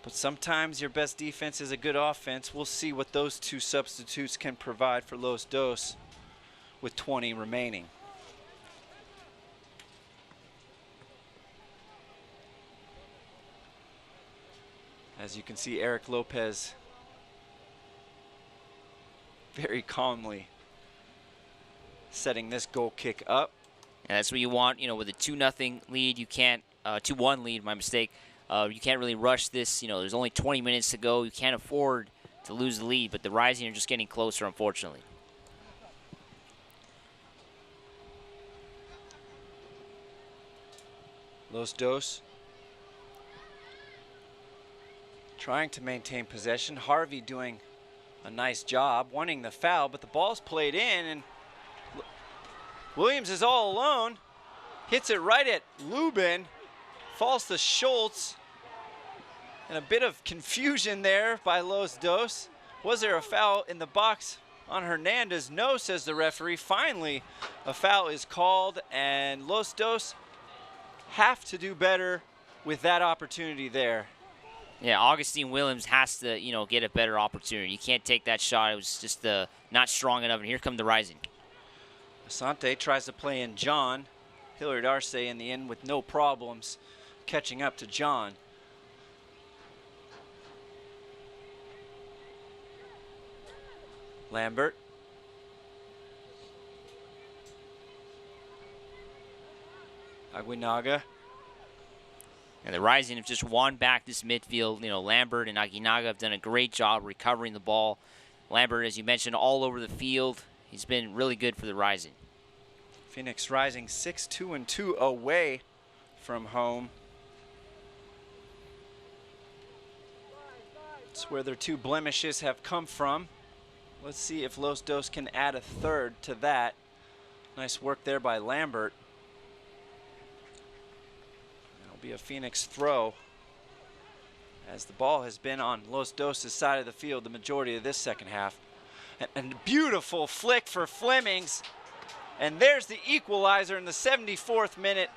But sometimes your best defense is a good offense. We'll see what those two substitutes can provide for Los Dos with 20 remaining. As you can see, Eric Lopez very calmly setting this goal kick up. And that's what you want, with a 2-0 lead, you can't, 2-1 lead, my mistake. You can't really rush this. There's only 20 minutes to go. You can't afford to lose the lead, but the Rising are just getting closer, unfortunately. Los Dos trying to maintain possession. Harvey doing a nice job, wanting the foul, but the ball's played in, and Williams is all alone. Hits it right at Lubin. Falls to Schultz, and a bit of confusion there by Los Dos. Was there a foul in the box on Hernandez? No, says the referee. Finally, a foul is called, and Los Dos have to do better with that opportunity there. Yeah, Augustine Williams has to, get a better opportunity. You can't take that shot. It was just not strong enough, and here come the Rising. Asante tries to play in John. Hilliard Arce in the end with no problems catching up to John. Lambert. Aguinaga. And the Rising have just won back this midfield. You know, Lambert and Aguinaga have done a great job recovering the ball. Lambert, as you mentioned, all over the field. He's been really good for the Rising. Phoenix Rising 6-2-2 away from home. That's where their 2 blemishes have come from. Let's see if Los Dos can add a third to that. Nice work there by Lambert. It'll be a Phoenix throw, as the ball has been on Los Dos' side of the field the majority of this second half. And a beautiful flick for Flemings. And there's the equalizer in the 74th minute.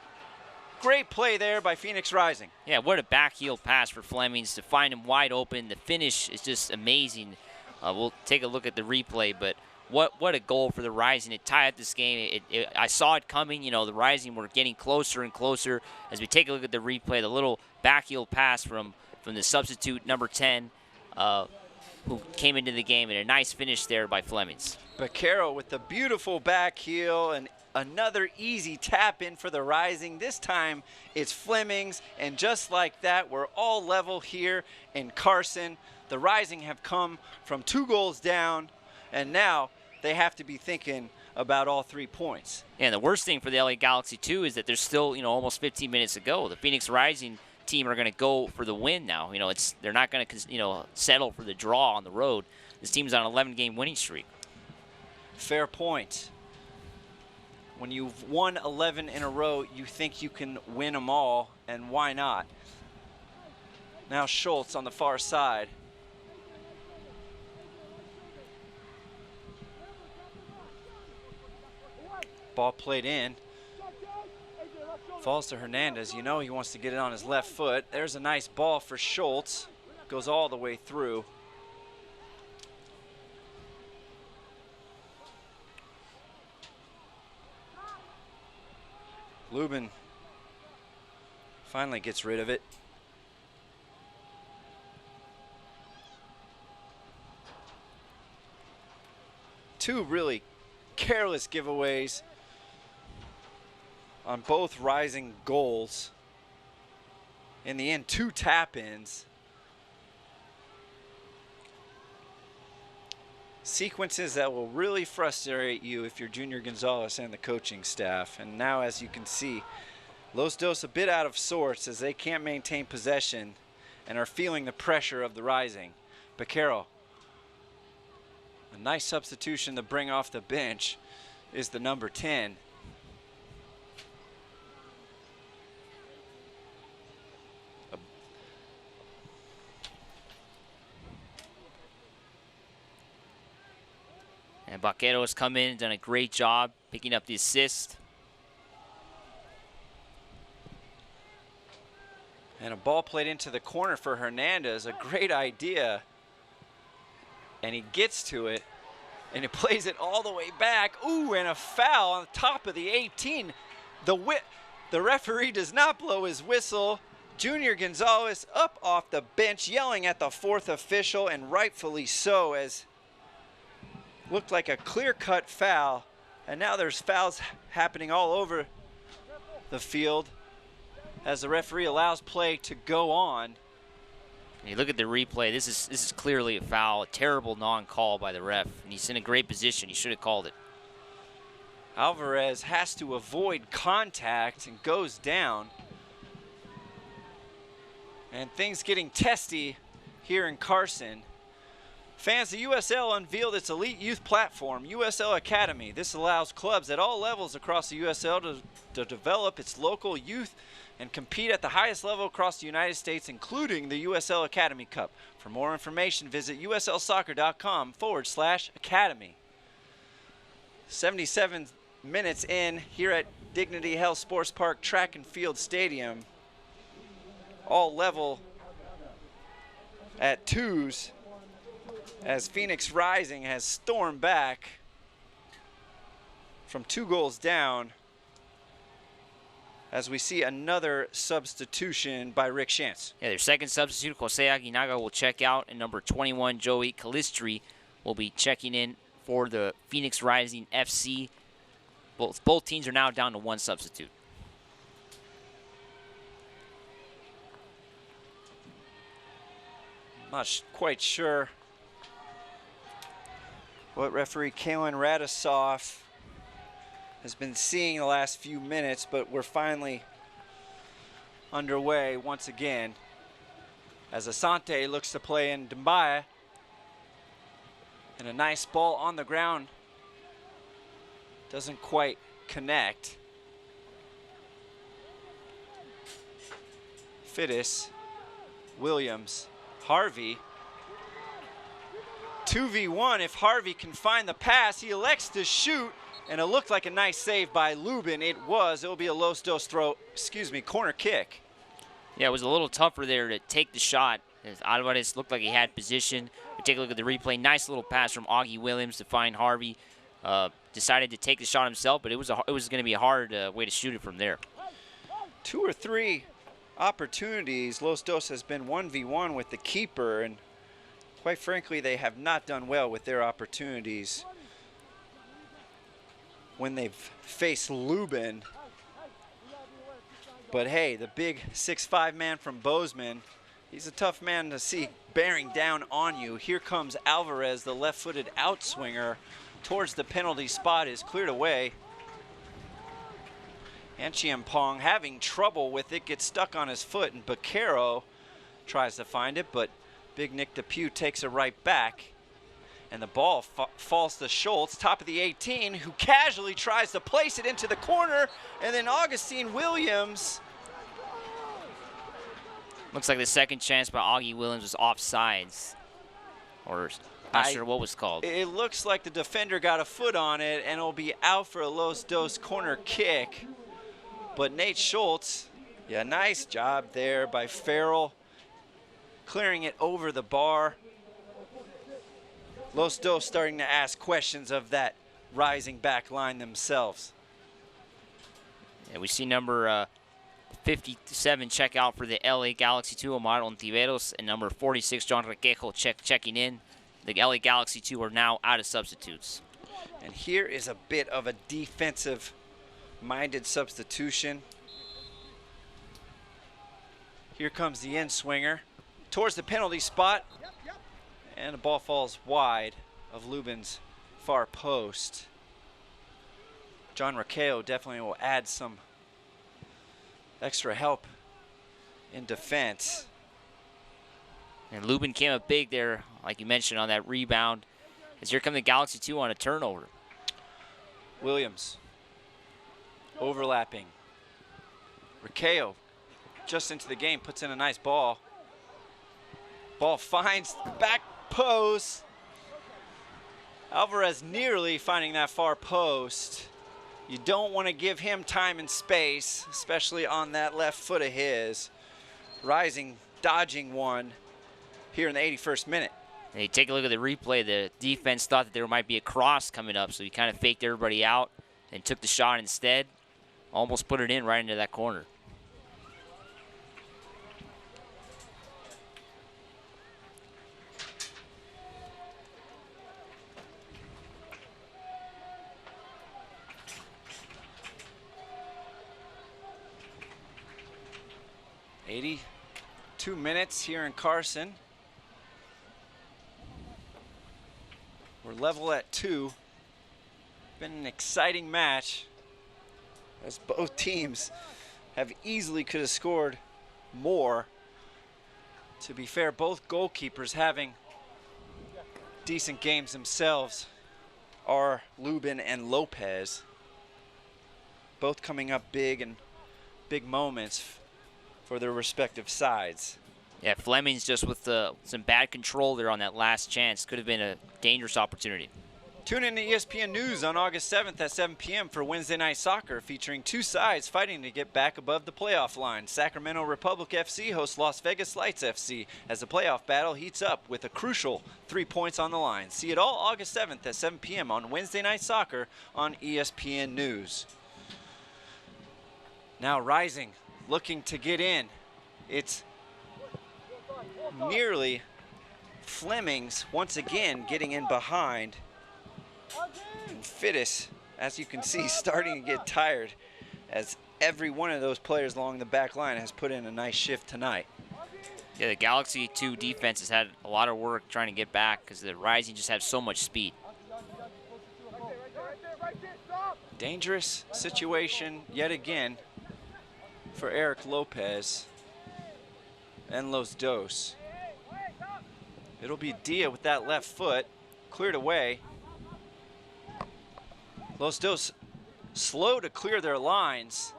Great play there by Phoenix Rising. Yeah, what a backheel pass for Flemings to find him wide open. The finish is just amazing. We'll take a look at the replay, but what a goal for the Rising to tie up this game. I saw it coming. You know, the Rising were getting closer and closer. As we take a look at the replay, the little backheel pass from the substitute number 10, who came into the game, and a nice finish there by Flemings. Baquero with the beautiful back heel, and another easy tap in for the Rising. This time it's Flemings, and just like that, we're all level here in Carson. The Rising have come from 2 goals down, and now they have to be thinking about all 3 points. Yeah, and the worst thing for the LA Galaxy too is that there's still, you know, almost 15 minutes to go. The Phoenix Rising team are going to go for the win now. You know, they're not going to, you know, settle for the draw on the road. This team's on an 11-game winning streak. Fair point. When you've won 11 in a row, you think you can win them all, and why not? Now Schultz on the far side. Ball played in. Falls to Hernandez. You know he wants to get it on his left foot. There's a nice ball for Schultz. Goes all the way through. Lubin finally gets rid of it. Two really careless giveaways on both Rising goals. In the end, 2 tap-ins. Sequences that will really frustrate you if you're Junior Gonzalez and the coaching staff. And now, as you can see, Los Dos a bit out of sorts as they can't maintain possession and are feeling the pressure of the Rising. Baquero, a nice substitution to bring off the bench, is the number 10. And Baquero has come in and done a great job picking up the assist. And a ball played into the corner for Hernandez, a great idea. And he gets to it, and he plays it all the way back. Ooh, and a foul on top of the 18. The referee does not blow his whistle. Junior Gonzalez up off the bench yelling at the 4th official, and rightfully so, as looked like a clear-cut foul. And now there's fouls happening all over the field as the referee allows play to go on. And you look at the replay, this is clearly a foul, a terrible non-call by the ref. And he's in a great position. He should have called it. Alvarez has to avoid contact and goes down. And things getting testy here in Carson. Fans, the USL unveiled its elite youth platform, USL Academy. This allows clubs at all levels across the USL to develop its local youth and compete at the highest level across the United States, including the USL Academy Cup. For more information, visit uslsoccer.com/academy. 77 minutes in here at Dignity Health Sports Park Track and Field Stadium. All level at 2s as Phoenix Rising has stormed back from 2 goals down, as we see another substitution by Rick Shantz. Yeah, their second substitute, Jose Aguinaga, will check out, and number 21, Joey Calistri, will be checking in for the Phoenix Rising FC. Both teams are now down to one substitute. Not quite sure what referee Kalen Radisov has been seeing the last few minutes, but we're finally underway once again as Asante looks to play in Dembaya. And a nice ball on the ground. Doesn't quite connect. Fittis, Williams, Harvey. 2v1. If Harvey can find the pass, he elects to shoot, and it looked like a nice save by Lubin. It was. It will be a Los Dos corner kick. Yeah, it was a little tougher there to take the shot. Alvarez looked like he had position. We take a look at the replay. Nice little pass from Augie Williams to find Harvey. Decided to take the shot himself, but it was going to be a hard way to shoot it from there. 2 or 3 opportunities. Los Dos has been 1v1 with the keeper, and quite frankly, they have not done well with their opportunities when they've faced Lubin. But hey, the big 6'5" man from Bozeman, he's a tough man to see bearing down on you. Here comes Alvarez, the left-footed outswinger towards the penalty spot, is cleared away. And Chiampong having trouble with it, gets stuck on his foot, and Baquero tries to find it, but big Nick DePue takes it right back. And the ball falls to Schultz, top of the 18, who casually tries to place it into the corner, and then Augustine Williams. Looks like the second chance by Augie Williams was offsides, or not sure what was called. It looks like the defender got a foot on it, and it'll be out for a Los Dos corner kick. But Nate Schultz, yeah, nice job there by Farrell, clearing it over the bar. Los Dos starting to ask questions of that rising back line themselves. Yeah, we see number 57 check out for the LA Galaxy 2, Omar Ontiveros, and number 46, John Requejo, checking in. The LA Galaxy 2 are now out of substitutes. And here is a bit of a defensive-minded substitution. Here comes the in-swinger towards the penalty spot. And the ball falls wide of Lubin's far post. John Requejo definitely will add some extra help in defense. And Lubin came up big there, like you mentioned, on that rebound. As here come the Galaxy 2 on a turnover. Williams overlapping. Requejo just into the game, puts in a nice ball. Ball finds the back post. Alvarez nearly finding that far post. You don't want to give him time and space, especially on that left foot of his. Rising, dodging one here in the 81st minute. And you take a look at the replay. The defense thought that there might be a cross coming up, so he kind of faked everybody out and took the shot instead. Almost put it in right into that corner. Two minutes here in Carson. We're level at 2. Been an exciting match as both teams have easily could have scored more. To be fair, both goalkeepers having decent games themselves are Lubin and Lopez. Both coming up big and big moments for their respective sides. Yeah, Fleming's just with some bad control there on that last chance. Could have been a dangerous opportunity. Tune in to ESPN News on August 7th at 7 p.m. for Wednesday Night Soccer, featuring 2 sides fighting to get back above the playoff line. Sacramento Republic FC hosts Las Vegas Lights FC as the playoff battle heats up with a crucial 3 points on the line. See it all August 7th at 7 p.m. on Wednesday Night Soccer on ESPN News. Now Rising looking to get in. It's nearly Fleming's once again getting in behind. And Fittis, as you can see, starting to get tired, as every one of those players along the back line has put in a nice shift tonight. Yeah, the Galaxy 2 defense has had a lot of work trying to get back because the Rising just have so much speed. Dangerous situation yet again for Eric Lopez and Los Dos. It'll be Dia with that left foot, cleared away. Los Dos slow to clear their lines.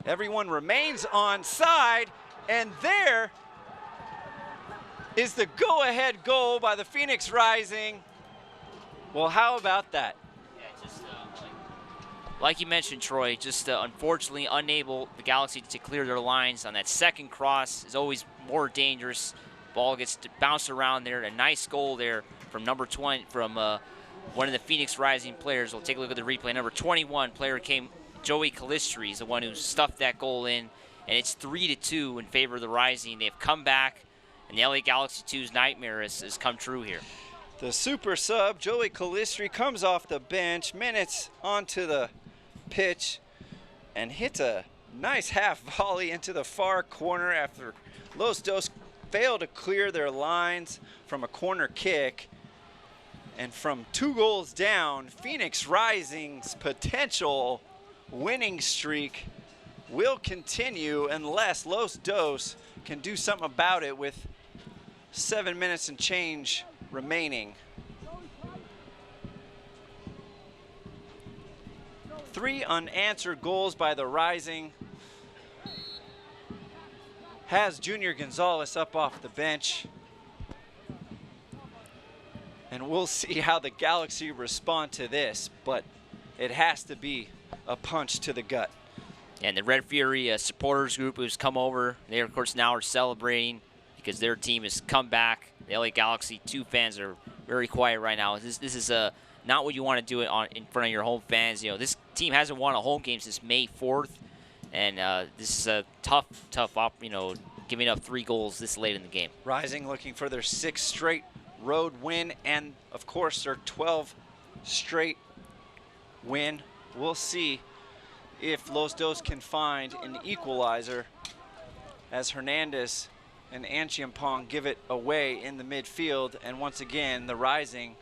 Everyone remains on side, and there is the go-ahead goal by the Phoenix Rising. Well, how about that? Yeah, just like you mentioned, Troy, just unfortunately unable, the Galaxy, to clear their lines on that second cross is always more dangerous. Ball gets bounced around there. A nice goal there from number 20, from one of the Phoenix Rising players. We'll take a look at the replay. Number 21 player came, Joey Calistri is the one who stuffed that goal in, and it's 3-2 in favor of the Rising. They've come back, and the LA Galaxy 2's nightmare has come true here. The super sub, Joey Calistri, comes off the bench, minutes onto the pitch, and hits a nice half volley into the far corner after Los Dos failed to clear their lines from a corner kick. And from 2 goals down, Phoenix Rising's potential winning streak will continue unless Los Dos can do something about it with 7 minutes and change remaining. 3 unanswered goals by the Rising has Junior Gonzalez up off the bench. And we'll see how the Galaxy respond to this, but it has to be a punch to the gut. And the Red Fury supporters group who's come over, they of course now are celebrating because their team has come back. The LA Galaxy 2 fans are very quiet right now. This is not what you want to do it in front of your home fans. You know, this team hasn't won a home game since May 4th, and this is a tough, giving up 3 goals this late in the game. Rising looking for their 6th straight road win, and of course their 12th straight win. We'll see if Los Dos can find an equalizer as Hernandez and Anchiampong give it away in the midfield, and once again the Rising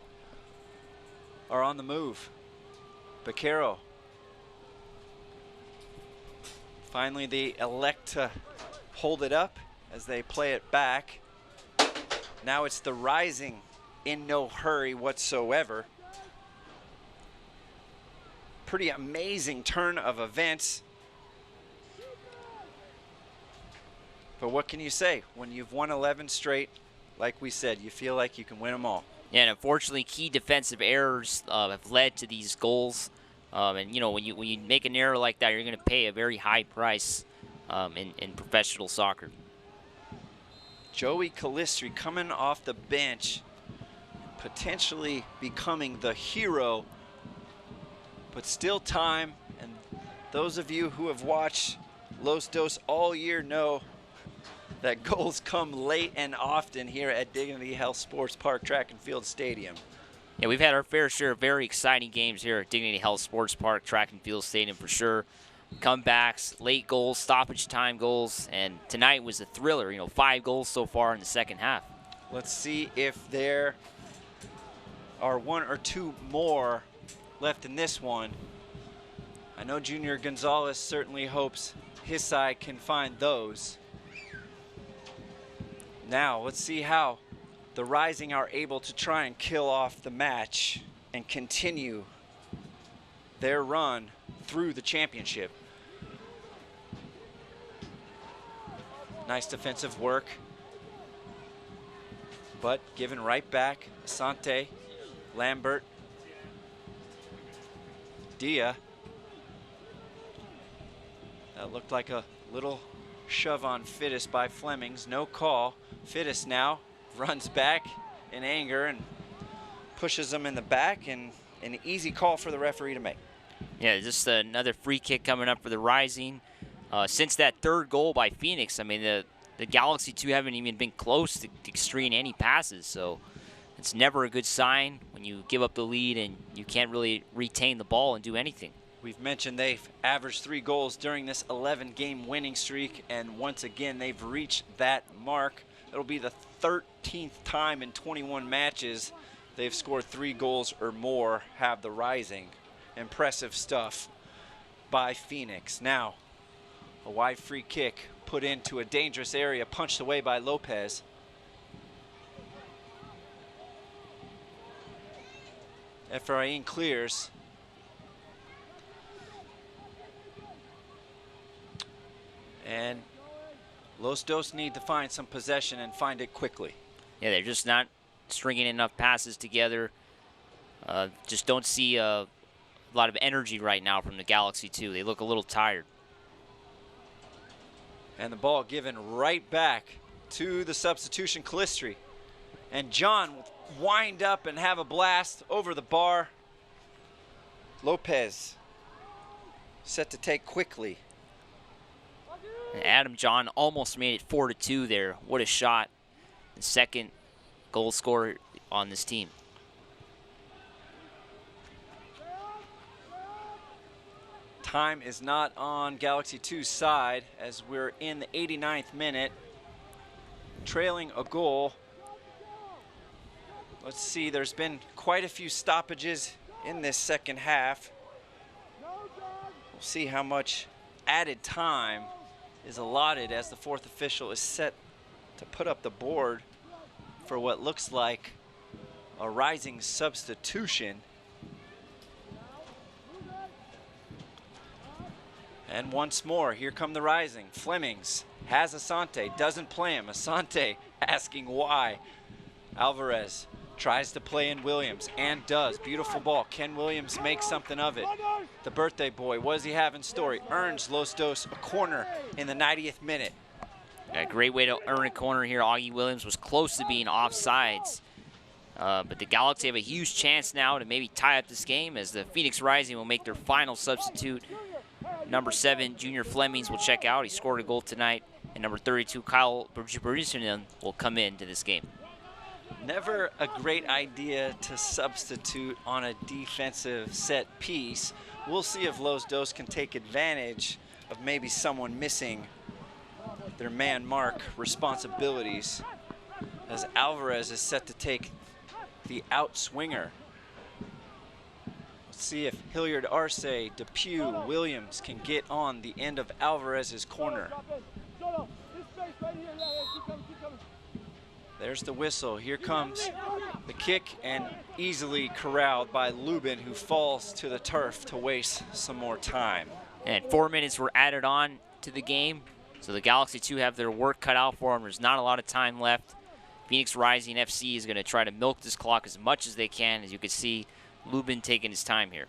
are on the move. Baquero. Finally they elect to hold it up as they play it back. Now it's the Rising in no hurry whatsoever. Pretty amazing turn of events. But what can you say? When you've won 11 straight, like we said, you feel like you can win them all. Yeah, and unfortunately, key defensive errors have led to these goals. And you know, when you make an error like that, you're going to pay a very high price in professional soccer. Joey Calistri coming off the bench, potentially becoming the hero, but still time. And those of you who have watched Los Dos all year know that goals come late and often here at Dignity Health Sports Park Track and Field Stadium. Yeah, we've had our fair share of very exciting games here at Dignity Health Sports Park Track and Field Stadium for sure. Comebacks, late goals, stoppage time goals, and tonight was a thriller. 5 goals so far in the second half. Let's see if there are 1 or 2 more left in this one. I know Junior Gonzalez certainly hopes his side can find those. Now, let's see how the Rising are able to try and kill off the match and continue their run through the championship. Nice defensive work, but given right back. Asante, Lambert, Dia. That looked like a little shove on Fittis by Flemings. No call. Fittis now runs back in anger and pushes him in the back, and an easy call for the referee to make. Yeah, just another free kick coming up for the Rising. Since that 3rd goal by Phoenix, I mean, the Galaxy 2 haven't even been close to extreme any passes. So It's never a good sign when you give up the lead and you can't really retain the ball and do anything. We've mentioned they've averaged 3 goals during this 11-game winning streak, and once again they've reached that mark. It'll be the 13th time in 21 matches they've scored 3 goals or more, have the Rising. Impressive stuff by Phoenix. Now, a wide free kick put into a dangerous area, punched away by Lopez. Efrain clears. And Los Dos need to find some possession and find it quickly. Yeah, they're just not stringing enough passes together. Just don't see a lot of energy right now from the Galaxy too. They look a little tired. And the ball given right back to the substitution, Calistri. And John will wind up and have a blast over the bar. Lopez set to take quickly. And Adam John almost made it 4-2 there. What a shot. The second goal scorer on this team. Time is not on Galaxy 2's side as we're in the 89th minute, trailing a goal. Let's see, there's been quite a few stoppages in this second half. We'll see how much added time is allotted as the fourth official is set to put up the board for what looks like a Rising substitution. And once more, here come the Rising. Flemings has Asante, doesn't play him. Asante asking why. Alvarez tries to play in Williams and does. Beautiful ball. Ken Williams makes something of it. The birthday boy, what does he have in store? He earns Los Dos a corner in the 90th minute. A great way to earn a corner here. Augie Williams was close to being offsides. But the Galaxy have a huge chance now to maybe tie up this game as the Phoenix Rising will make their final substitute. Number 7, Junior Flemings will check out. He scored a goal tonight. And number 32, Kyle Bergerson will come into this game. Never a great idea to substitute on a defensive set piece. We'll see if Los Dos can take advantage of maybe someone missing their man mark responsibilities as Alvarez is set to take the outswinger. Let's see if Hilliard Arce, Depew, Williams can get on the end of Alvarez's corner. There's the whistle. Here comes the kick, and easily corralled by Lubin, who falls to the turf to waste some more time. And 4 minutes were added on to the game, so the Galaxy 2 have their work cut out for them. There's not a lot of time left. Phoenix Rising FC is going to try to milk this clock as much as they can. As you can see, Lubin taking his time here.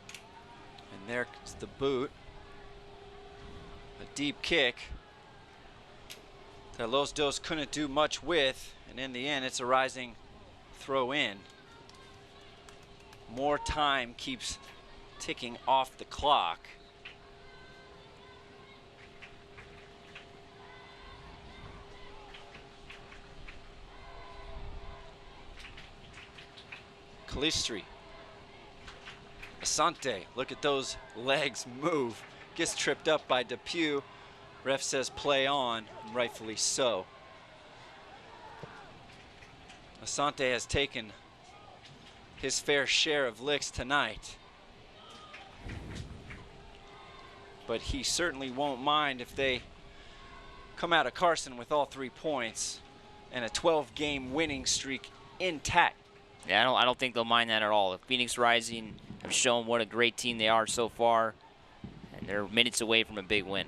And there's the boot. A deep kick that Los Dos couldn't do much with, and in the end it's a Rising throw in. More time keeps ticking off the clock. Calistri. Asante, look at those legs move. Gets tripped up by Depew. Ref says play on, and rightfully so. Asante has taken his fair share of licks tonight. But he certainly won't mind if they come out of Carson with all 3 points and a 12-game winning streak intact. Yeah, I don't think they'll mind that at all. The Phoenix Rising have shown what a great team they are so far, and they're minutes away from a big win.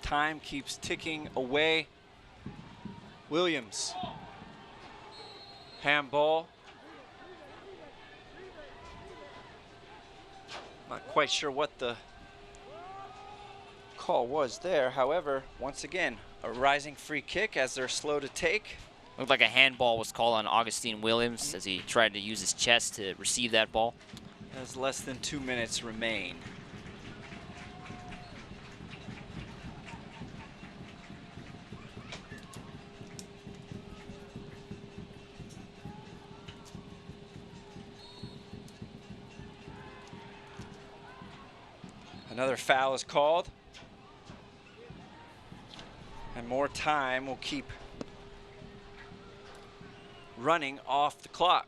Time keeps ticking away. Williams. Handball. Not quite sure what the call was there. However, once again, a Rising free kick as they're slow to take. Looked like a handball was called on Augustine Williams as he tried to use his chest to receive that ball. As less than 2 minutes remain. Another foul is called. And more time will keep running off the clock.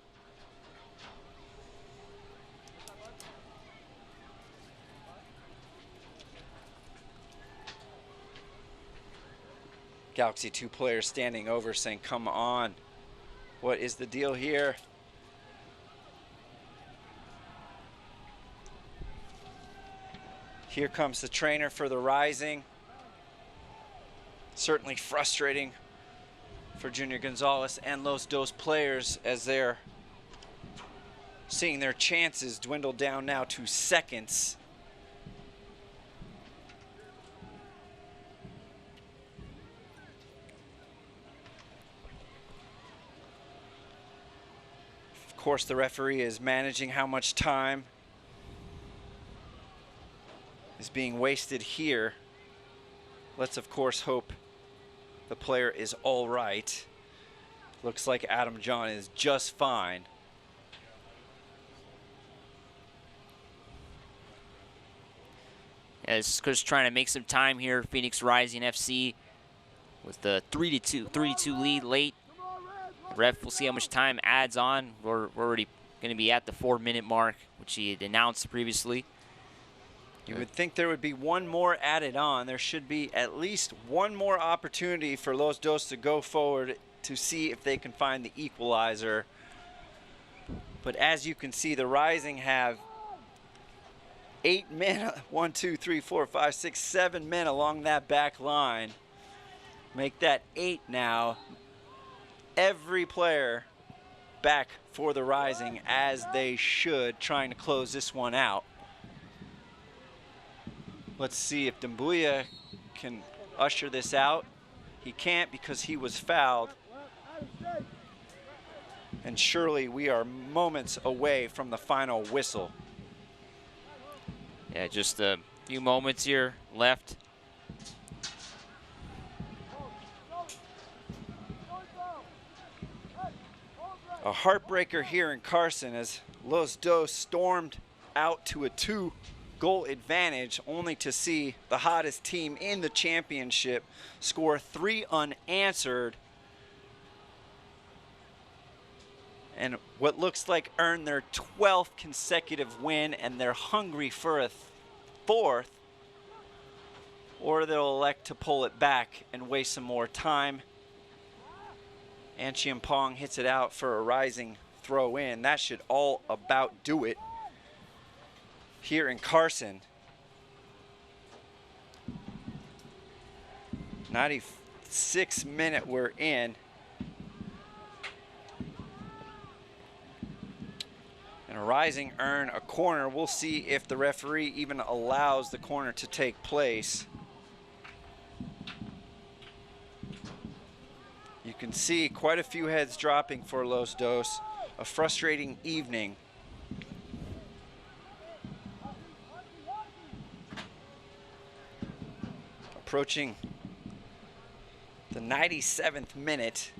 Galaxy 2 players standing over saying, come on, what is the deal here? Here comes the trainer for the Rising. Certainly frustrating for Junior Gonzalez and Los Dos players as they're seeing their chances dwindle down now to seconds. Of course, the referee is managing how much time is being wasted here. Let's, of course, hope the player is all right. Looks like Adam John is just fine. As Chris trying to make some time here, Phoenix Rising FC with the 3-2 lead late. Ref, we'll see how much time adds on. We're already going to be at the 4-minute mark, which he had announced previously. You would think there would be one more added on. There should be at least one more opportunity for Los Dos to go forward to see if they can find the equalizer. But as you can see, the Rising have 8 men, 1, 2, 3, 4, 5, 6, 7 men along that back line. Make that 8 now. Every player back for the Rising as they should, trying to close this one out. Let's see if Dumbuya can usher this out. He can't because he was fouled. And surely we are moments away from the final whistle. Yeah, just a few moments here left. A heartbreaker here in Carson as Los Dos stormed out to a 2-goal advantage, only to see the hottest team in the championship score 3 unanswered and what looks like earn their 12th consecutive win, and they're hungry for a 4th, or they'll elect to pull it back and waste some more time. And Chiampong hits it out for a Rising throw in. That should all about do it here in Carson. 96th minute we're in. And a Rising earn a corner. We'll see if the referee even allows the corner to take place. You can see quite a few heads dropping for Los Dos. A frustrating evening. Approaching the 97th minute.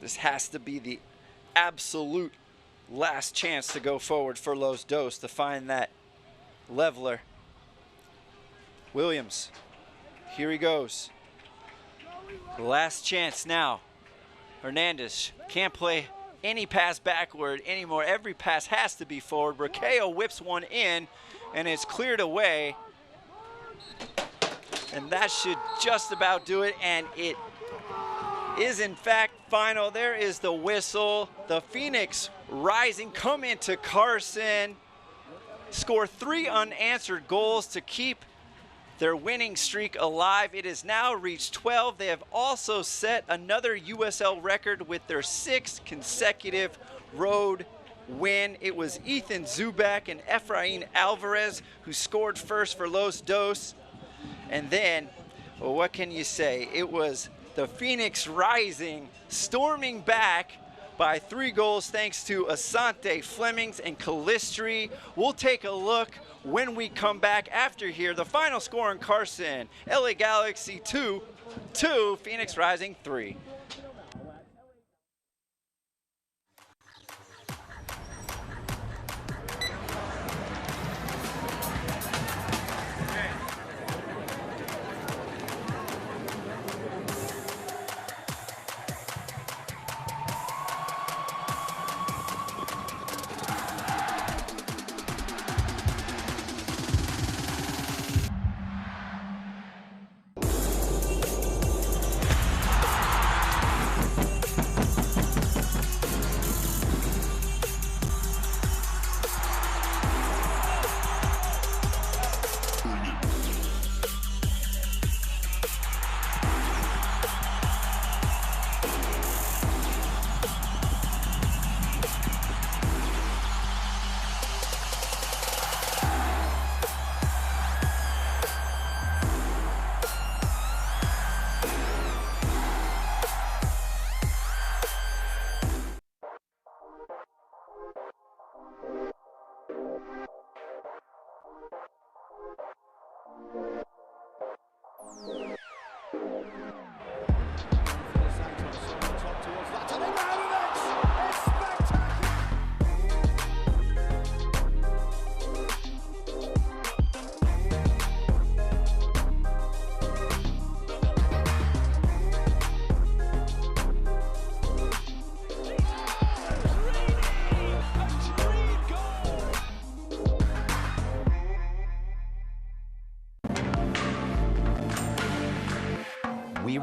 This has to be the absolute last chance to go forward for Los Dos to find that leveler. Williams, here he goes. The last chance now. Hernandez can't play any pass backward anymore. Every pass has to be forward. Raquel whips one in, and it's cleared away. And that should just about do it, and it is in fact final. There is the whistle. The Phoenix Rising come into Carson, score 3 unanswered goals to keep their winning streak alive. It has now reached 12. They have also set another USL record with their 6th consecutive road win. It was Ethan Zubak and Efrain Alvarez who scored first for Los Dos. And then, well, what can you say? It was the Phoenix Rising storming back by 3 goals thanks to Asante, Flemings, and Calistri. We'll take a look when we come back after here. The final score in Carson, LA Galaxy 2, Phoenix Rising 3.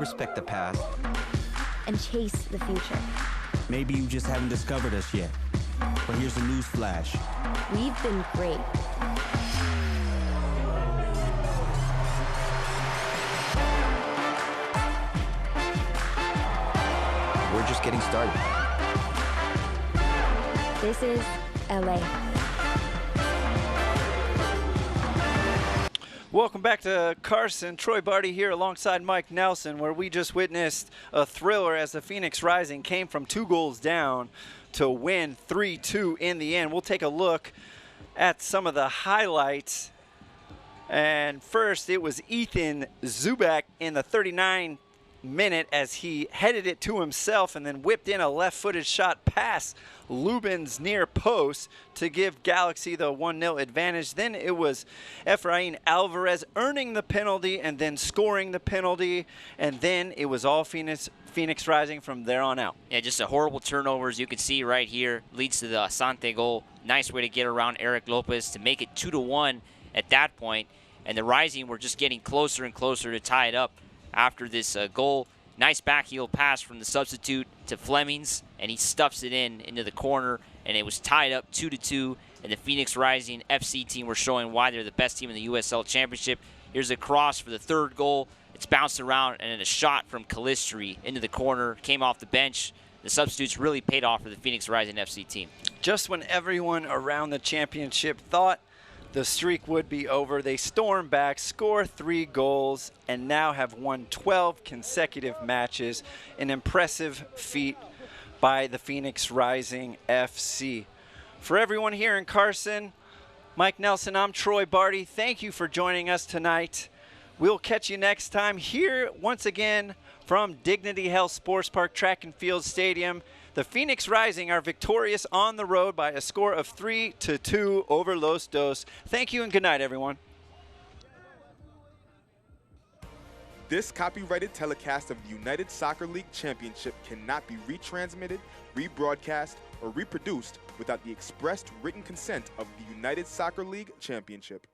respect the past and chase the future. Maybe you just haven't discovered us yet. But here's a news flash. We've been great. We're just getting started. This is LA. Welcome back to Carson. Troy Barty here alongside Mike Nelson, where we just witnessed a thriller as the Phoenix Rising came from 2 goals down to win 3-2 in the end. We'll take a look at some of the highlights. And first, it was Ethan Zubak in the 39th minute as he headed it to himself and then whipped in a left-footed shot past Lubin's near post to give Galaxy the 1-0 advantage. Then it was Efrain Alvarez earning the penalty and then scoring the penalty, and then it was all Phoenix Rising from there on out. Yeah, just a horrible turnovers. You can see right here leads to the Asante goal. Nice way to get around Eric Lopez to make it 2-1 at that point, and the Rising were just getting closer and closer to tie it up after this goal. Nice backheel pass from the substitute to Flemings, and he stuffs it into the corner, and it was tied up 2-2, and the Phoenix Rising FC team were showing why they're the best team in the USL Championship. Here's a cross for the 3rd goal. It's bounced around, and then a shot from Calistri into the corner, came off the bench. The substitutes really paid off for the Phoenix Rising FC team. Just when everyone around the championship thought the streak would be over, they storm back, score 3 goals, and now have won 12 consecutive matches. An impressive feat by the Phoenix Rising FC. For everyone here in Carson, Mike Nelson, I'm Troy Barty. Thank you for joining us tonight. We'll catch you next time here once again from Dignity Health Sports Park Track and Field Stadium. The Phoenix Rising are victorious on the road by a score of 3-2 over Los Dos. Thank you and good night, everyone. This copyrighted telecast of the United Soccer League Championship cannot be retransmitted, rebroadcast, or reproduced without the expressed written consent of the United Soccer League Championship.